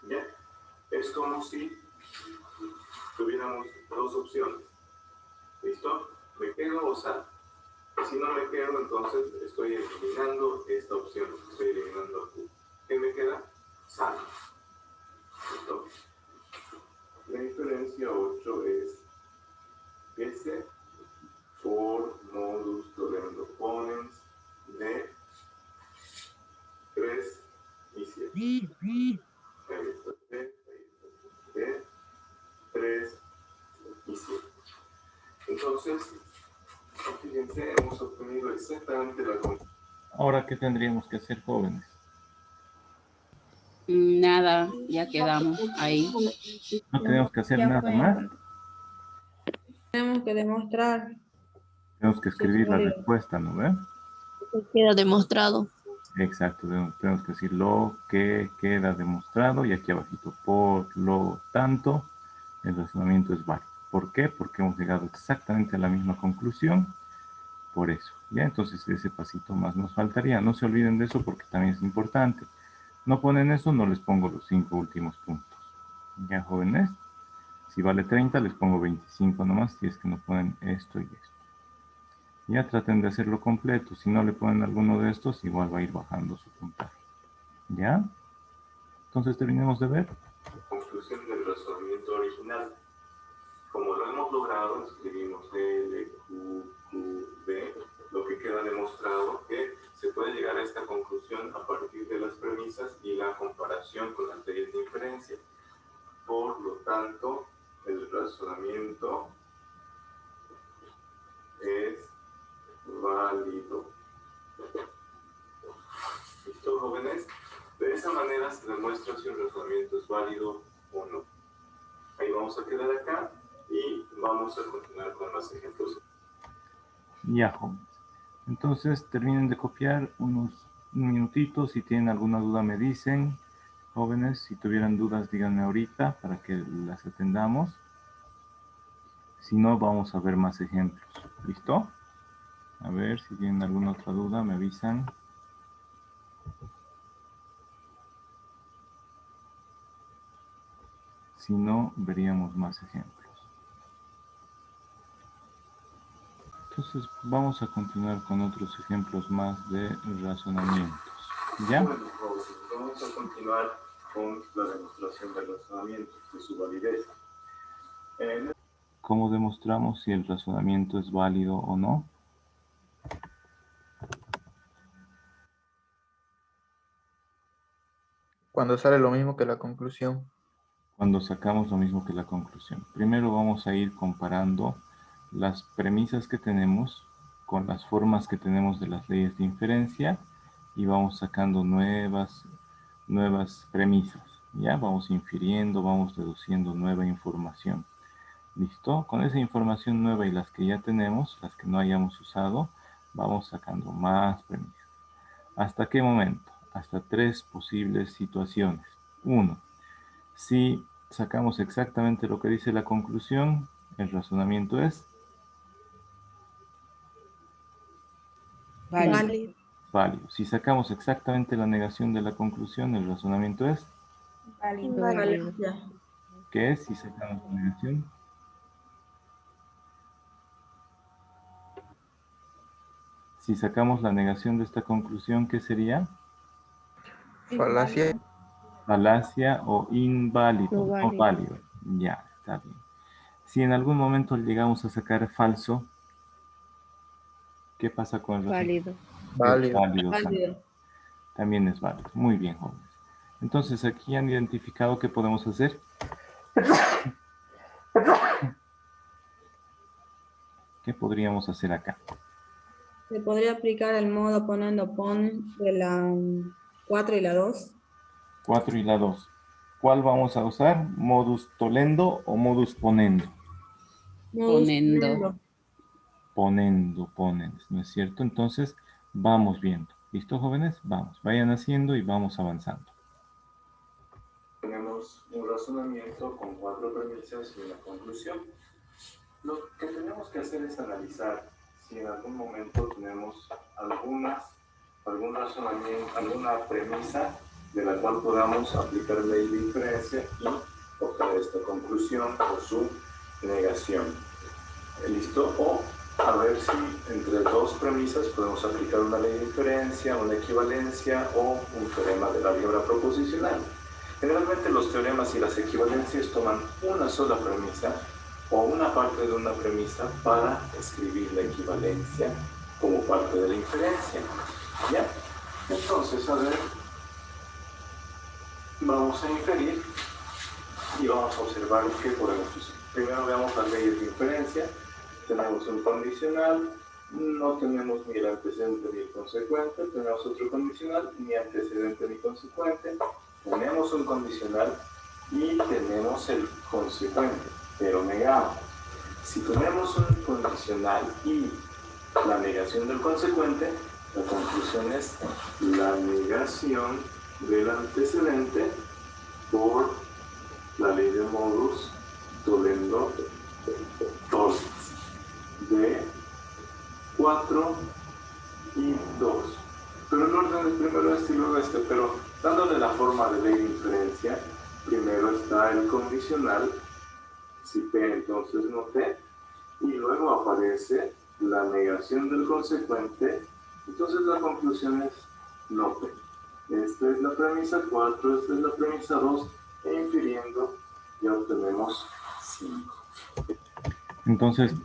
¿Ya? Es como si tuviéramos dos opciones. ¿Listo? ¿Me quedo o salgo? Si no me quedo, entonces estoy eliminando esta opción. Estoy eliminando aquí. ¿Qué me queda? Salgo. ¿Listo? La inferencia 8 es S por modus tollendo ponens de 3 y 7. Ahí está T, ahí está T, 3 y 7. Entonces, fíjense, hemos obtenido exactamente la conclusión. Ahora, ¿qué tendríamos que hacer, jóvenes? Nada, ya quedamos ahí. No tenemos que hacer Ya nada fue. más. Tenemos que demostrar. Tenemos que escribir la válido. respuesta, ¿no ve? Queda demostrado. Exacto, tenemos que decir lo que queda demostrado y aquí abajito, por lo tanto, el razonamiento es válido. ¿Por qué? Porque hemos llegado exactamente a la misma conclusión, por eso. Ya, entonces ese pasito más nos faltaría. No se olviden de eso porque también es importante. No ponen eso, no les pongo los 5 últimos puntos. Ya, jóvenes, si vale 30, les pongo 25 nomás, si es que no ponen esto y esto. Ya traten de hacerlo completo. Si no le ponen alguno de estos, igual va a ir bajando su puntaje. ¿Ya? Entonces terminemos de ver. Conclusión del razonamiento original. Como lo hemos logrado, escribimos L, Q, Q, B, lo que queda demostrado que se puede llegar a esta conclusión a partir de las premisas y la comparación con las leyes de inferencia. Por lo tanto, el razonamiento es válido. ¿Listo, jóvenes? De esa manera se demuestra si un razonamiento es válido o no. Ahí vamos a quedar acá y vamos a continuar con más ejemplos. Ya, jóvenes. Entonces terminen de copiar unos minutitos. Si tienen alguna duda me dicen. Jóvenes, si tuvieran dudas díganme ahorita para que las atendamos. Si no, vamos a ver más ejemplos. ¿Listo? A ver, si tienen alguna otra duda me avisan. Si no, veríamos más ejemplos. Entonces, vamos a continuar con otros ejemplos más de razonamientos. ¿Ya? Bueno, jóvenes, vamos a continuar con la demostración del razonamiento, de su validez. ¿Cómo demostramos si el razonamiento es válido o no? Cuando sale lo mismo que la conclusión. Cuando sacamos lo mismo que la conclusión. Primero vamos a ir comparando las premisas que tenemos con las formas que tenemos de las leyes de inferencia y vamos sacando nuevas premisas. Ya vamos infiriendo, vamos deduciendo nueva información. ¿Listo? Con esa información nueva y las que ya tenemos, las que no hayamos usado, vamos sacando más premisas. ¿Hasta qué momento? Hasta 3 posibles situaciones. 1. Si sacamos exactamente lo que dice la conclusión, el razonamiento es Válido. Válido. válido. Si sacamos exactamente la negación de la conclusión, el razonamiento es Válido. Ya. ¿qué es? Si sacamos la negación. Si sacamos la negación de esta conclusión, ¿qué sería? Falacia. Falacia o inválido, No no válido. válido. Ya, está bien. Si en algún momento llegamos a sacar falso, ¿qué pasa con el razonamiento? Válido. Es Válido. válido también. Válido. También es válido. Muy bien, jóvenes. Entonces, aquí han identificado qué podemos hacer. ¿Qué podríamos hacer acá? Se podría aplicar el modo poniendo pon de la 4 y la 2. 4 y la 2. ¿Cuál vamos a usar? ¿Modus tollendo o modus ponendo? Modus Ponendo. ponendo. Ponendo, ponens, ¿no es cierto? Entonces, vamos viendo. ¿Listo, jóvenes? Vamos, vayan haciendo y vamos avanzando. Tenemos un razonamiento con 4 premisas y una conclusión. Lo que tenemos que hacer es analizar si en algún momento tenemos algún razonamiento, alguna premisa de la cual podamos aplicar ley de inferencia y obtener esta conclusión o su negación. ¿Listo? O a ver si entre dos premisas podemos aplicar una ley de inferencia, una equivalencia o un teorema de la álgebra proposicional. Generalmente los teoremas y las equivalencias toman una sola premisa o una parte de una premisa para escribir la equivalencia como parte de la inferencia. ¿Ya? Entonces, a ver, vamos a inferir y vamos a observar qué podemos usar. Primero veamos las leyes de inferencia. Tenemos un condicional, no tenemos ni el antecedente ni el consecuente, tenemos otro condicional, ni antecedente ni consecuente, tenemos un condicional y tenemos el consecuente, pero negado. Si tenemos un condicional y la negación del consecuente, la conclusión es la negación del antecedente por la ley de modus tollendo tollens de 4 y 2. Pero en orden de primero este y luego este, pero dándole la forma de ley de inferencia, primero está el condicional, si P entonces no P, y luego aparece la negación del consecuente, entonces la conclusión es no P. Esta es la premisa 4, esta es la premisa 2, e infiriendo ya obtenemos 5. Entonces,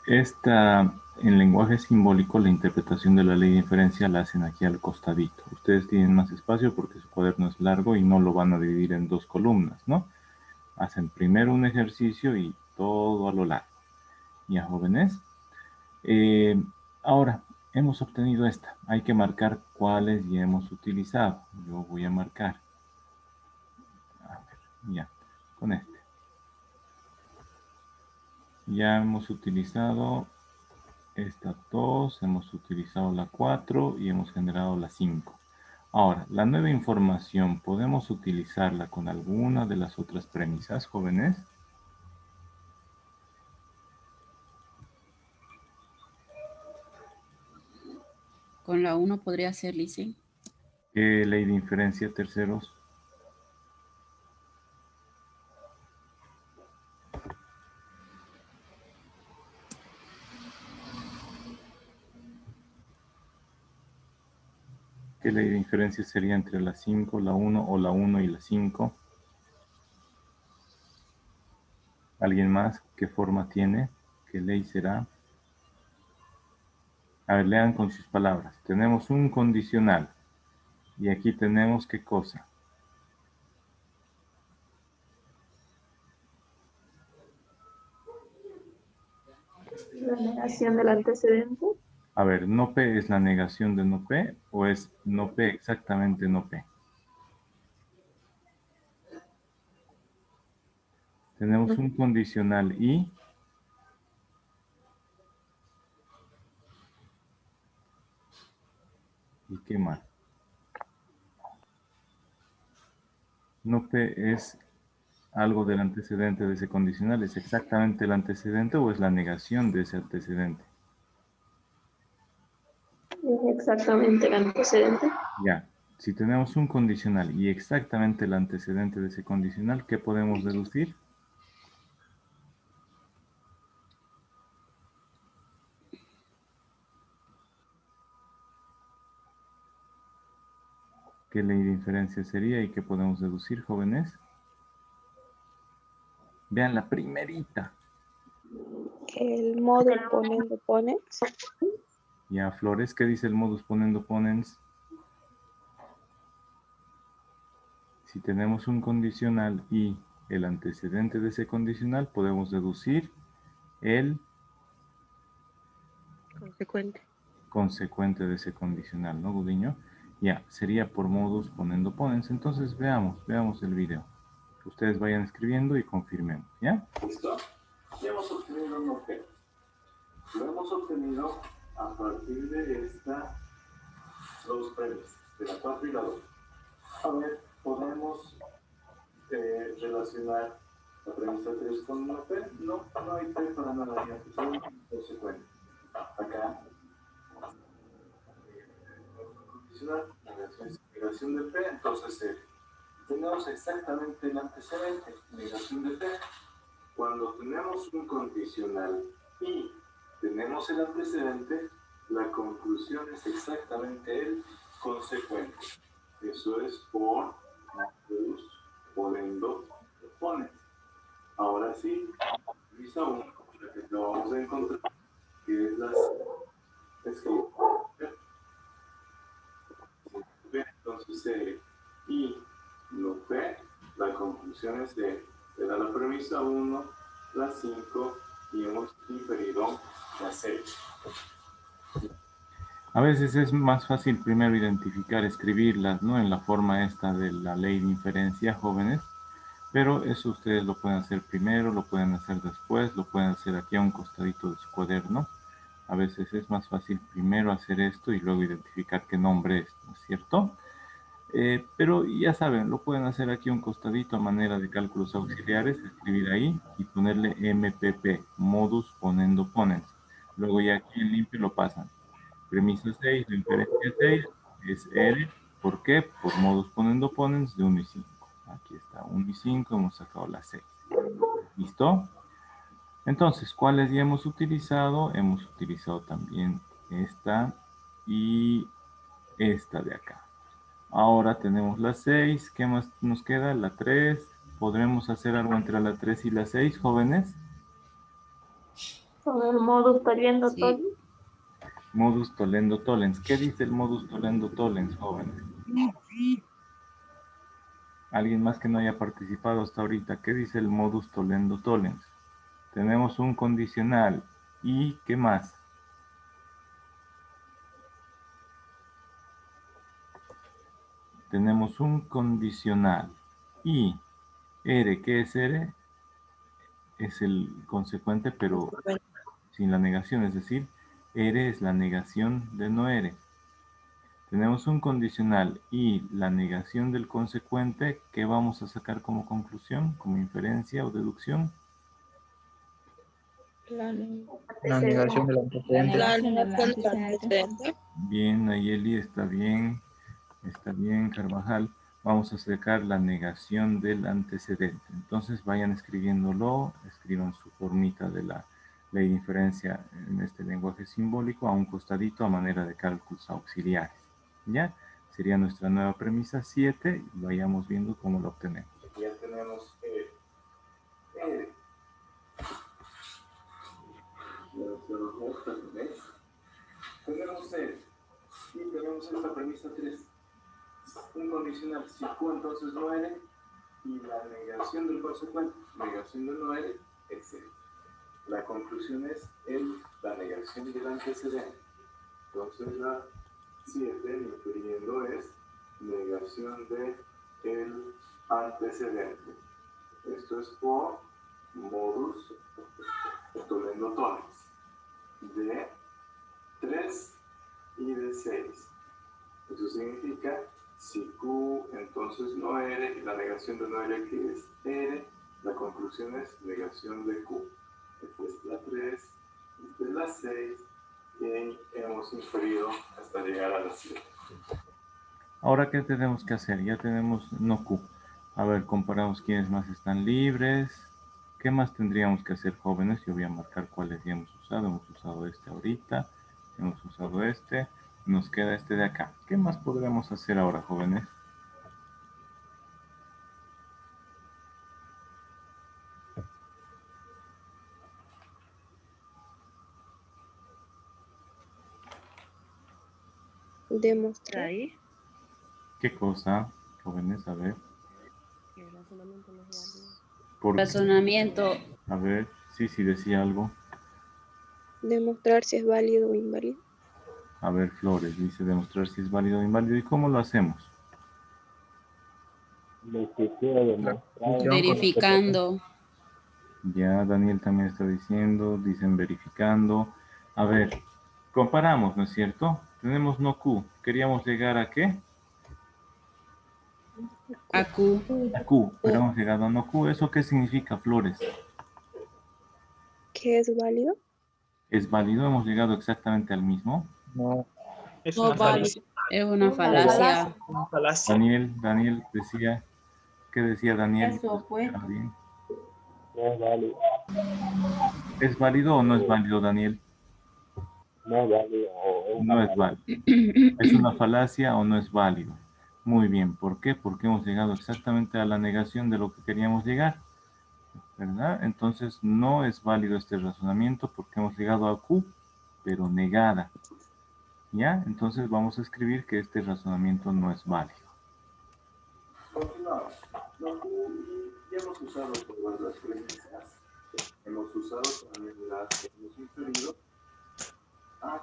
en lenguaje simbólico, la interpretación de la ley de inferencia la hacen aquí al costadito. Ustedes tienen más espacio porque su cuaderno es largo y no lo van a dividir en 2 columnas, ¿no? Hacen primero un ejercicio y todo a lo largo. ¿Ya, jóvenes? Ahora, hemos obtenido esta. Hay que marcar cuáles ya hemos utilizado. Yo voy a marcar. A ver, ya, con este. Ya hemos utilizado esta 2, hemos utilizado la 4 y hemos generado la 5. Ahora, la nueva información, ¿podemos utilizarla con alguna de las otras premisas, jóvenes? Con la 1 podría ser, Lice. ¿Qué ley de inferencia, terceros? ¿Qué ley de inferencia sería entre la 5, la 1 o la 1 y la 5? ¿Alguien más? ¿Qué forma tiene? ¿Qué ley será? A ver, lean con sus palabras. Tenemos un condicional. Y aquí tenemos ¿qué cosa? La negación del antecedente. A ver, ¿no P es la negación de no P o es no P exactamente no P? Tenemos un condicional y ¿qué más? No P es algo del antecedente de ese condicional. ¿Es exactamente el antecedente o es la negación de ese antecedente? Es exactamente el antecedente. Ya, si tenemos un condicional y exactamente el antecedente de ese condicional, ¿qué podemos deducir? ¿Qué ley de inferencia sería y qué podemos deducir, jóvenes? Vean la primerita. El modus ponendo ponens. Ya, Flores, ¿qué dice el modus ponendo ponens? Si tenemos un condicional y el antecedente de ese condicional, podemos deducir el Consecuente. consecuente de ese condicional, ¿no, Gudiño? Ya, sería por modus ponendo ponens. Entonces veamos el video. Ustedes vayan escribiendo y confirmemos, ¿ya? ¿Listo? Ya hemos obtenido un objeto. Lo hemos obtenido a partir de estas dos premisas, de la 4 y la 2. A ver, podemos relacionar la premisa 3 con una P. No hay P para nada, ya que son consecuentes. Acá, condicional, negación de P, entonces tenemos exactamente el antecedente, negación de P. Cuando tenemos un condicional y tenemos el antecedente, la conclusión es exactamente el consecuente. Eso es por modus ponendo ponens. Ahora sí, premisa 1, la que acabamos de encontrar, que es la entonces y no P, la conclusión es de da la premisa 1, la 5 y hemos inferido la 6. A veces es más fácil primero identificar, escribirlas, ¿no? En la forma esta de la ley de inferencia, jóvenes. Pero eso ustedes lo pueden hacer primero, lo pueden hacer después, lo pueden hacer aquí a un costadito de su cuaderno. A veces es más fácil primero hacer esto y luego identificar qué nombre es, ¿no es cierto? Pero ya saben, lo pueden hacer aquí a un costadito a manera de cálculos auxiliares, escribir ahí y ponerle MPP, modus ponendo ponens. Luego ya aquí en limpio lo pasan. Premisa 6, la inferencia 6 es R. ¿Por qué? Por modus ponendo ponens de 1 y 5. Aquí está, 1 y 5, hemos sacado la 6. ¿Listo? Entonces, ¿cuáles ya hemos utilizado? Hemos utilizado también esta y esta de acá. Ahora tenemos la 6. ¿Qué más nos queda? La 3. ¿Podremos hacer algo entre la 3 y la 6, jóvenes? Con el modus tollendo Sí. tollens. Modus tollendo tollens. ¿Qué dice el modus tollendo tollens, jóvenes? Alguien más que no haya participado hasta ahorita. ¿Qué dice el modus tollendo tollens? Tenemos un condicional. ¿Y qué más? Tenemos un condicional. Y R, ¿qué es R? Es el consecuente, pero sin la negación. Es decir, R es la negación de no R. Tenemos un condicional y la negación del consecuente. ¿Qué vamos a sacar como conclusión, como inferencia o deducción? La La negación del La antecedente. negación del negación del antecedente. antecedente. Bien, Nayeli, está bien, Carvajal. Vamos a sacar la negación del antecedente. Entonces vayan escribiéndolo, escriban su formita de la ley de inferencia en este lenguaje simbólico a un costadito a manera de cálculos auxiliares. ¿Ya? Sería nuestra nueva premisa 7 y vayamos viendo cómo lo obtenemos. Ya tenemos tenemos y tenemos esta premisa 3. Un condicional, si Q entonces no R, y la negación del consecuente, negación del no R, es C. La conclusión es la negación del antecedente. Entonces la 7, infiriendo, es negación del antecedente. Esto es por modus tollendo tollens de 3 y de 6. Eso significa si Q entonces no R y la negación de no R que es R, La conclusión es negación de Q. Esta es la 3, esta es la 6, y ahí hemos inferido hasta llegar a la 7. Ahora, ¿qué tenemos que hacer? Ya tenemos no Q. A ver, comparamos quiénes más están libres. ¿Qué más tendríamos que hacer, jóvenes? Yo voy a marcar cuáles ya hemos usado. Hemos usado este ahorita. Hemos usado este. Nos queda este de acá. ¿Qué más podríamos hacer ahora, jóvenes? Demostrar Ahí. ¿Qué cosa, jóvenes? A ver. Que el razonamiento no es válido. ¿Por qué? Razonamiento. A ver, sí, decía algo. demostrar si es válido o inválido. A ver, Flores, dice demostrar si es válido o inválido. ¿Y cómo lo hacemos? La conclusión Verificando. Ya, Daniel también está diciendo, dicen verificando. A ver, comparamos, ¿no es cierto? Tenemos no Q. ¿Queríamos llegar a qué? A Q. A Q, pero hemos llegado a no Q. ¿Eso qué significa, Flores? ¿Qué es válido? ¿Es válido? ¿Hemos llegado exactamente al mismo? no. Es No una vale. falacia. Es una falacia. Una falacia. Daniel decía, ¿qué decía Daniel? Eso, pues. ¿Está bien? No es válido. ¿Es válido o no es válido, Daniel? No es válido. No es válido. ¿Es una falacia o no es válido? Muy bien. ¿Por qué? Porque hemos llegado exactamente a la negación de lo que queríamos llegar. ¿Verdad? Entonces no es válido este razonamiento porque hemos llegado a Q, pero negada. ¿Ya? Entonces vamos a escribir que este razonamiento no es válido. Continuamos. Ya hemos usado todas las premisas. Hemos usado también las que hemos inferido.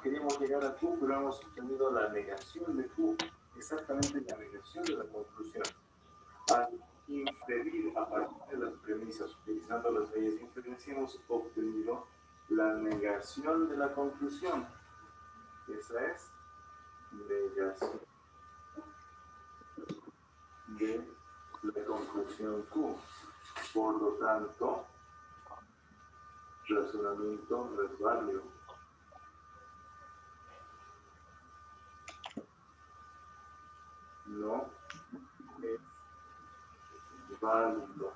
Queríamos llegar a Q, pero hemos obtenido la negación de Q. Exactamente la negación de la conclusión. Al inferir a partir de las premisas, utilizando las leyes de inferencia, hemos obtenido la negación de la conclusión. Esa es negación de la conclusión Q. Por lo tanto, razonamiento no es válido. No es válido.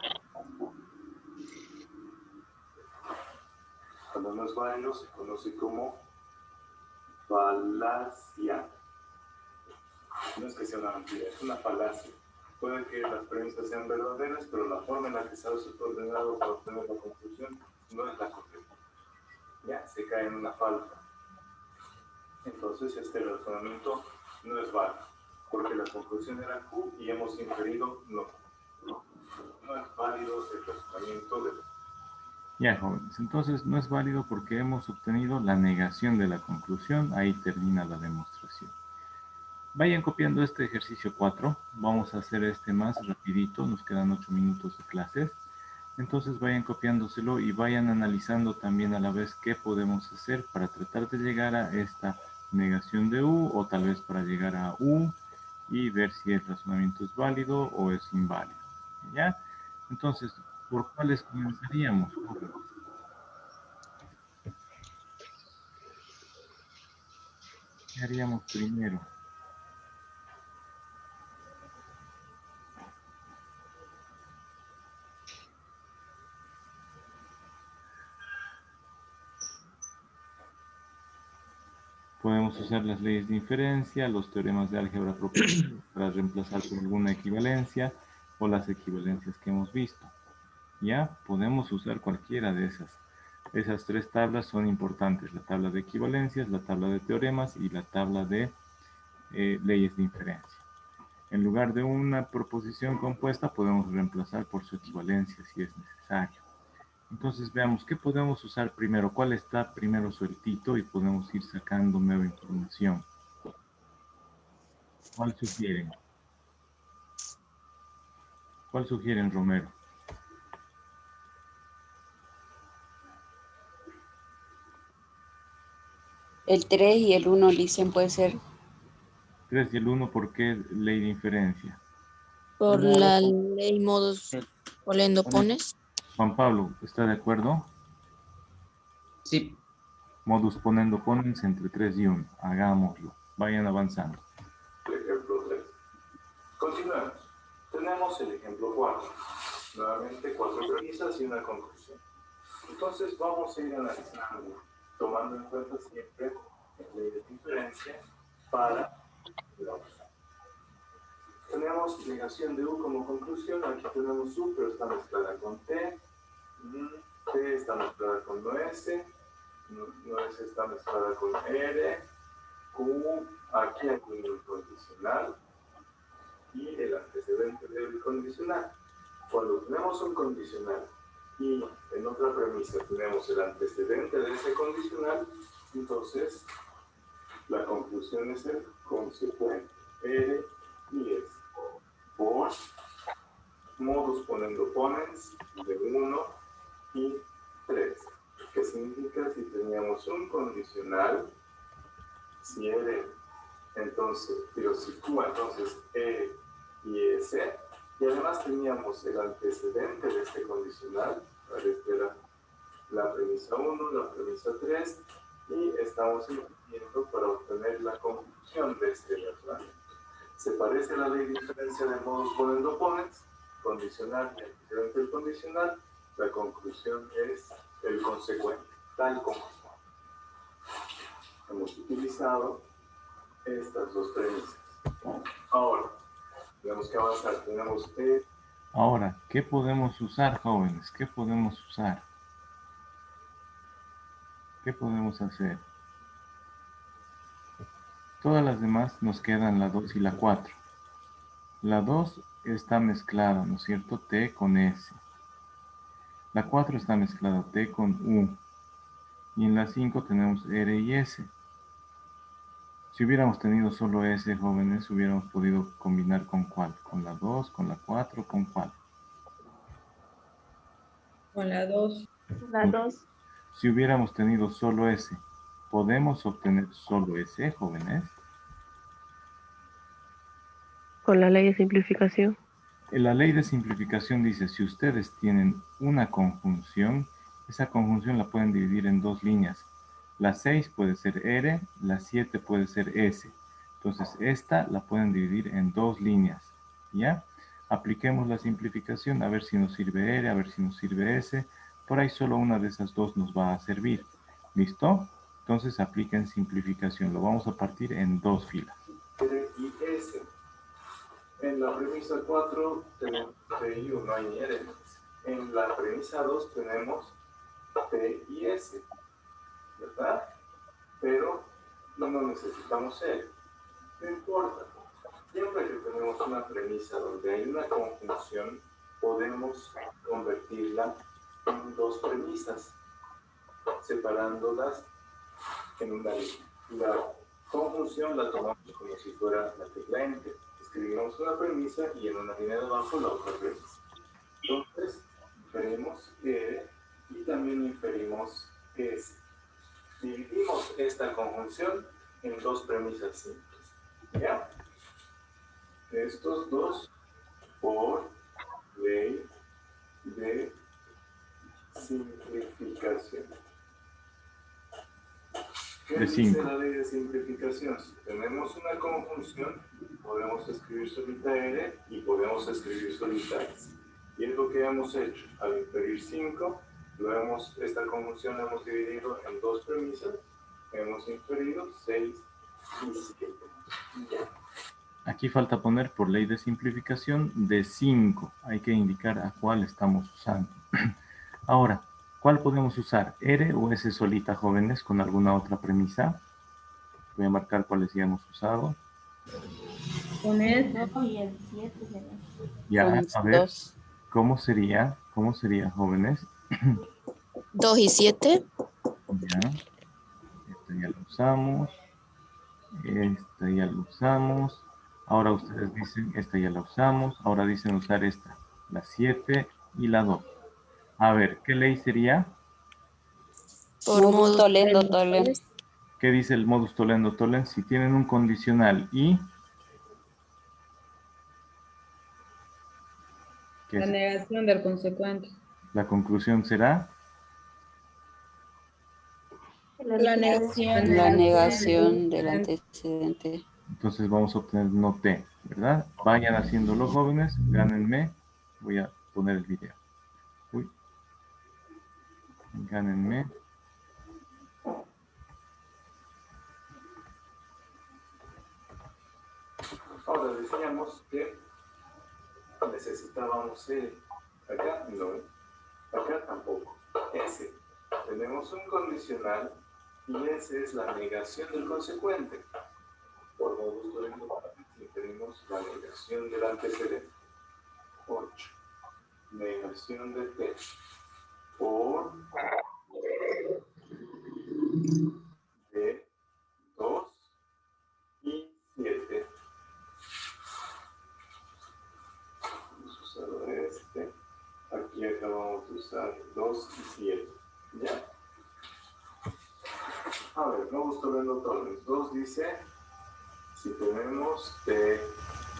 Cuando no es válido se conoce como falacia. No es que sea una mentira, es una falacia. Puede que las premisas sean verdaderas, pero la forma en la que se ha ordenado para obtener la conclusión no es la correcta. Ya, se cae en una falta. Entonces este razonamiento no es válido, porque la conclusión era Q y hemos inferido no. No es válido el razonamiento de... Ya, jóvenes, entonces no es válido porque hemos obtenido la negación de la conclusión. Ahí termina la demostración. Vayan copiando este ejercicio 4. Vamos a hacer este más rapidito. Nos quedan 8 minutos de clases. Entonces vayan copiándoselo y vayan analizando también a la vez qué podemos hacer para tratar de llegar a esta negación de U o tal vez para llegar a U y ver si el razonamiento es válido o es inválido. ¿Ya? Entonces, ¿por cuáles comenzaríamos? ¿Qué haríamos primero? Podemos usar las leyes de inferencia, los teoremas de álgebra propuestos para reemplazar por alguna equivalencia o las equivalencias que hemos visto. Ya podemos usar cualquiera de esas. Esas tres tablas son importantes: la tabla de equivalencias, la tabla de teoremas y la tabla de leyes de inferencia. En lugar de una proposición compuesta, podemos reemplazar por su equivalencia si es necesario. Entonces veamos qué podemos usar primero, cuál está primero sueltito y podemos ir sacando nueva información. ¿Cuál sugieren? ¿Cuál sugieren, Romero? El 3 y el 1 dicen puede ser. 3 y el 1, ¿por qué ley de inferencia? Por la ley modos polendo pones. Juan Pablo, ¿está de acuerdo? Sí. Modus ponendo ponens entre 3 y 1. Hagámoslo. Vayan avanzando. Ejemplo 3. Continuemos. Tenemos el ejemplo 4. Nuevamente 4 premisas y una conclusión. Entonces vamos a ir analizando, tomando en cuenta siempre la ley de diferencia para la opción. Tenemos negación de U como conclusión. Aquí tenemos U, pero está mezclada con T. T está mezclada con no S. No S está mezclada con R. Q, aquí hay un condicional. Y el antecedente del condicional. Cuando tenemos un condicional y en otra premisa tenemos el antecedente de ese condicional, entonces la conclusión es el consecuente. R y S. Por modus ponendo ponens de 1 y 3. ¿Qué significa? Si teníamos un condicional, si R, entonces, pero si Q, entonces R y S, y además teníamos el antecedente de este condicional, esta era la premisa 1, la premisa 3, y estamos invirtiendo para obtener la conclusión de este razonamiento. Se parece a la ley de diferencia de modus ponendo ponens, condicional y antecedente del condicional, la conclusión es el consecuente, tal como está. Hemos utilizado estas dos premisas. Ahora, tenemos que avanzar. Tenemos Ahora, ¿qué podemos usar, jóvenes? ¿Qué podemos usar? ¿Qué podemos hacer? Todas las demás nos quedan la 2 y la 4. La 2 está mezclada, ¿no es cierto? T con S. La 4 está mezclada T con U. Y en la 5 tenemos R y S. Si hubiéramos tenido solo S, jóvenes, hubiéramos podido combinar con ¿cuál? Con la 2, con la 4, ¿con cuál? Con la 2. La 2. Si hubiéramos tenido solo S, ¿podemos obtener solo S, jóvenes? Con la ley de simplificación. La ley de simplificación dice, si ustedes tienen una conjunción, esa conjunción la pueden dividir en dos líneas. La 6 puede ser R, la 7 puede ser S. Entonces, esta la pueden dividir en dos líneas, ¿ya? Apliquemos la simplificación, a ver si nos sirve R, a ver si nos sirve S. Por ahí solo una de esas dos nos va a servir. ¿Listo? Entonces, apliquen simplificación. Lo vamos a partir en dos filas. R y S. En la premisa 4 tenemos T y U, no hay ni R. En la premisa 2 tenemos T y S, ¿verdad? Pero no necesitamos R. No importa. Siempre que tenemos una premisa donde hay una conjunción, podemos convertirla en dos premisas, separándolas en una línea. La conjunción la tomamos como si fuera la tecla enter. Escribimos una premisa y en una línea de abajo la otra premisa. Entonces, inferimos R y también inferimos S. Dividimos esta conjunción en dos premisas simples. ¿Ya? Estos dos por ley de simplificación. ¿Qué dice la ley de simplificación? Si tenemos una conjunción, podemos escribir solita R y podemos escribir solita S. Y es lo que hemos hecho. Al inferir 5, esta conjunción la hemos dividido en dos premisas. Hemos inferido 6 y 7. Ya. Aquí falta poner por ley de simplificación de 5. Hay que indicar a cuál estamos usando. Ahora, ¿cuál podemos usar? ¿R o S solita, jóvenes, con alguna otra premisa? Voy a marcar cuáles ya hemos usado. Con S. Y el 7 sería. Ya, a ver, ¿cómo sería, jóvenes? 2 y 7. Ya, esta ya la usamos. Esta ya la usamos. Ahora ustedes dicen, esta ya la usamos. Ahora dicen usar esta, la 7 y la 2. A ver, ¿qué ley sería? Por modus tollendo tollens. ¿Qué dice el modus tollendo tollens? Si tienen un condicional y... La negación del consecuente. La conclusión será La negación. La negación del antecedente. Entonces vamos a obtener no T, ¿verdad? Vayan haciéndolo, jóvenes, gánenme. Voy a poner el video. Uy. Gánenme. Ahora decíamos que necesitábamos el. Acá no, acá tampoco. Ese. Tenemos un condicional y ese es la negación del consecuente. Por modus tollendo tenemos la negación del antecedente. 8. Negación de T por de 2 y 7. Vamos a usar este. Aquí acabamos de usar 2 y 7. ¿Ya? A ver, no gusto verlo todo. 2 dice, si tenemos T,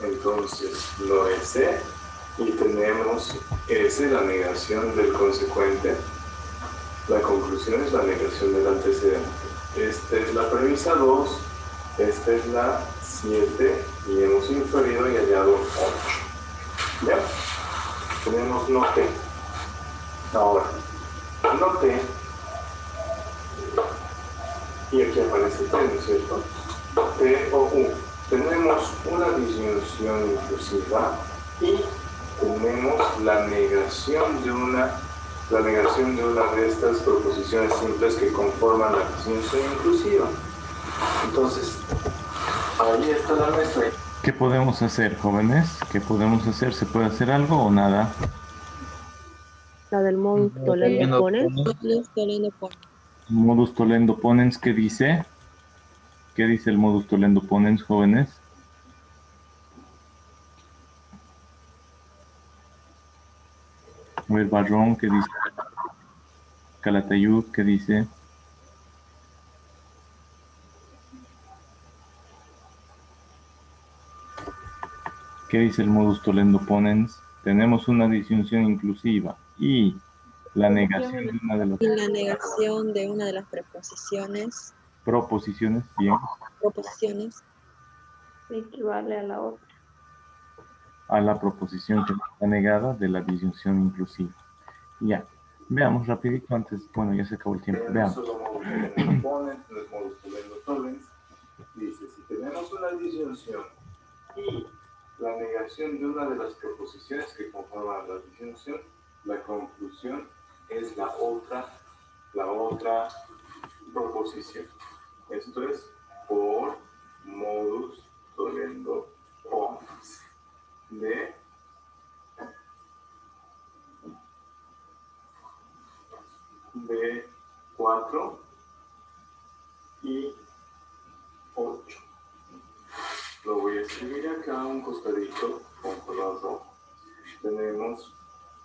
entonces no es C. Y tenemos S, la negación del consecuente. La conclusión es la negación del antecedente. Esta es la premisa 2, esta es la 7 y hemos inferido y hallado 8. ¿Ya? Tenemos no T. Ahora, no T, y aquí aparece T, ¿no es cierto? T o U. Tenemos una disyunción inclusiva y tenemos la negación de una de estas proposiciones simples que conforman la disyunción inclusiva. Entonces, ahí está la muestra. ¿Qué podemos hacer, jóvenes? ¿Qué podemos hacer? ¿Se puede hacer algo o nada? La del modus tollendo ponens. Modus tollendo ponens, ¿qué dice? ¿Qué dice el modus tollendo ponens, jóvenes? A ver, Barrón, ¿qué dice? Calatayud, ¿qué dice? ¿Qué dice el modus tollendo ponens? Tenemos una disyunción inclusiva y la negación de una de las... Y la negación de una de las preposiciones. Proposiciones, bien. Proposiciones. Equivale a la otra. A la proposición que está negada de la disyunción inclusiva. Ya. Veamos rapidito antes, bueno, ya se acabó el tiempo. Veamos. Dice, si tenemos una disyunción y la negación de una de las proposiciones que conforman la disyunción, la conclusión es la otra proposición. Esto es por modus tollendo ponens de B4 y 8. Lo voy a escribir acá a un costadito con color rojo. Tenemos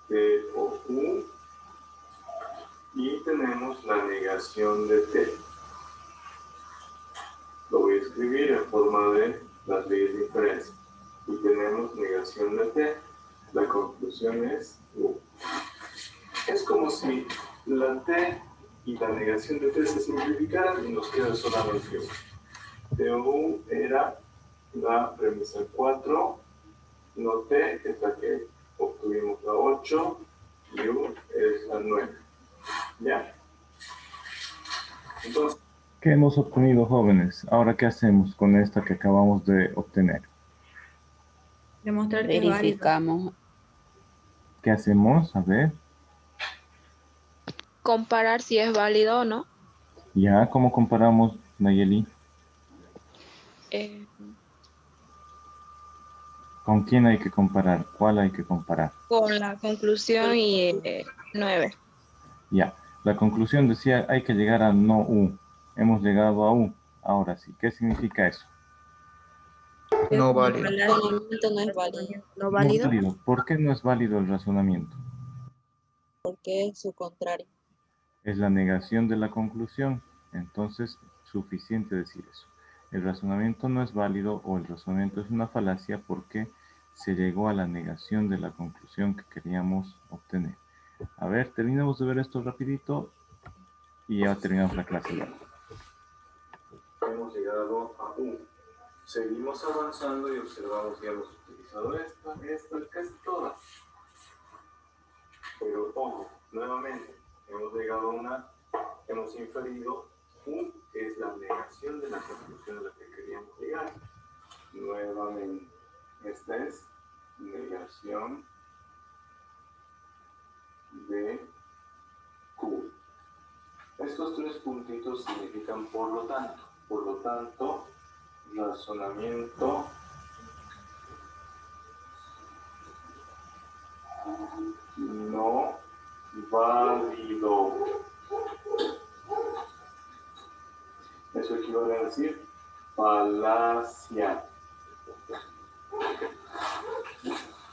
T o U y tenemos la negación de T. Lo voy a escribir en forma de las leyes de inferencia. Y tenemos negación de T. La conclusión es U. Es como si la T y la negación de T se simplificaran y nos queda solamente U. TU era la premisa 4, no T es la que obtuvimos la 8 y U es la 9. ¿Ya? Entonces, ¿qué hemos obtenido, jóvenes? Ahora, ¿qué hacemos con esta que acabamos de obtener? Demostrar que es válido. Verificamos. ¿Qué hacemos? A ver. Comparar si es válido o no. ¿Ya? ¿Cómo comparamos, Nayeli? ¿Con quién hay que comparar? ¿Cuál hay que comparar? Con la conclusión y 9. Ya. La conclusión decía hay que llegar a no U. Hemos llegado a U. Ahora sí. ¿Qué significa eso? No válido. El razonamiento no es válido. No válido. ¿Por qué no es válido el razonamiento? Porque es su contrario. Es la negación de la conclusión. Entonces, suficiente decir eso. El razonamiento no es válido o el razonamiento es una falacia porque se llegó a la negación de la conclusión que queríamos obtener. A ver, terminemos de ver esto rapidito y ya terminamos la clase ya. Hemos llegado a U. Seguimos avanzando y observamos que hemos utilizado esta, casi todas. Pero ojo, nuevamente, hemos llegado a una, hemos inferido U, que es la negación de la conclusión a la que queríamos llegar. Nuevamente, esta es negación de Q. Estos tres puntitos significan por lo tanto, razonamiento no válido. Eso equivale a decir falacia.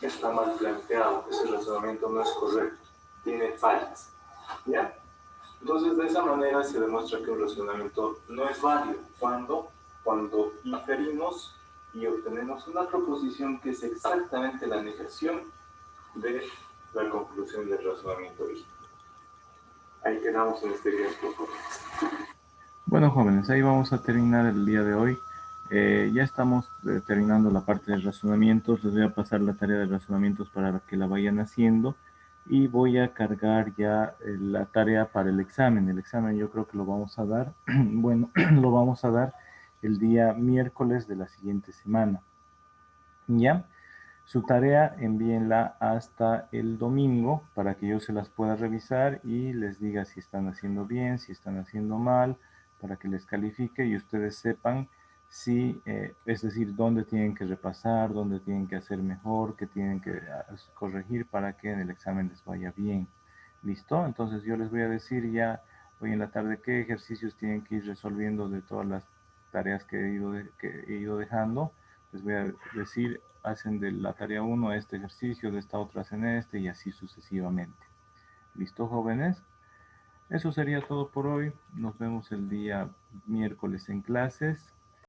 Está mal planteado, ese razonamiento no es correcto, tiene fallas. ¿Ya? Entonces, de esa manera se demuestra que un razonamiento no es válido. Cuando inferimos y obtenemos una proposición que es exactamente la negación de la conclusión del razonamiento original. Ahí quedamos en este ejemplo. Bueno, jóvenes, ahí vamos a terminar el día de hoy. Ya estamos terminando la parte de razonamientos. Les voy a pasar la tarea de razonamientos para que la vayan haciendo. Y voy a cargar ya la tarea para el examen. El examen yo creo que lo vamos a dar, bueno, lo vamos a dar el día miércoles de la siguiente semana. ¿Ya? Su tarea envíenla hasta el domingo para que yo se las pueda revisar y les diga si están haciendo bien, si están haciendo mal, para que les califique y ustedes sepan si, es decir, dónde tienen que repasar, dónde tienen que hacer mejor, qué tienen que corregir para que en el examen les vaya bien. ¿Listo? Entonces yo les voy a decir ya hoy en la tarde qué ejercicios tienen que ir resolviendo de todas las tareas que he ido dejando. Les voy a decir, hacen de la tarea 1 este ejercicio, de esta otra hacen este y así sucesivamente. ¿Listo, jóvenes? Eso sería todo por hoy. Nos vemos el día miércoles en clases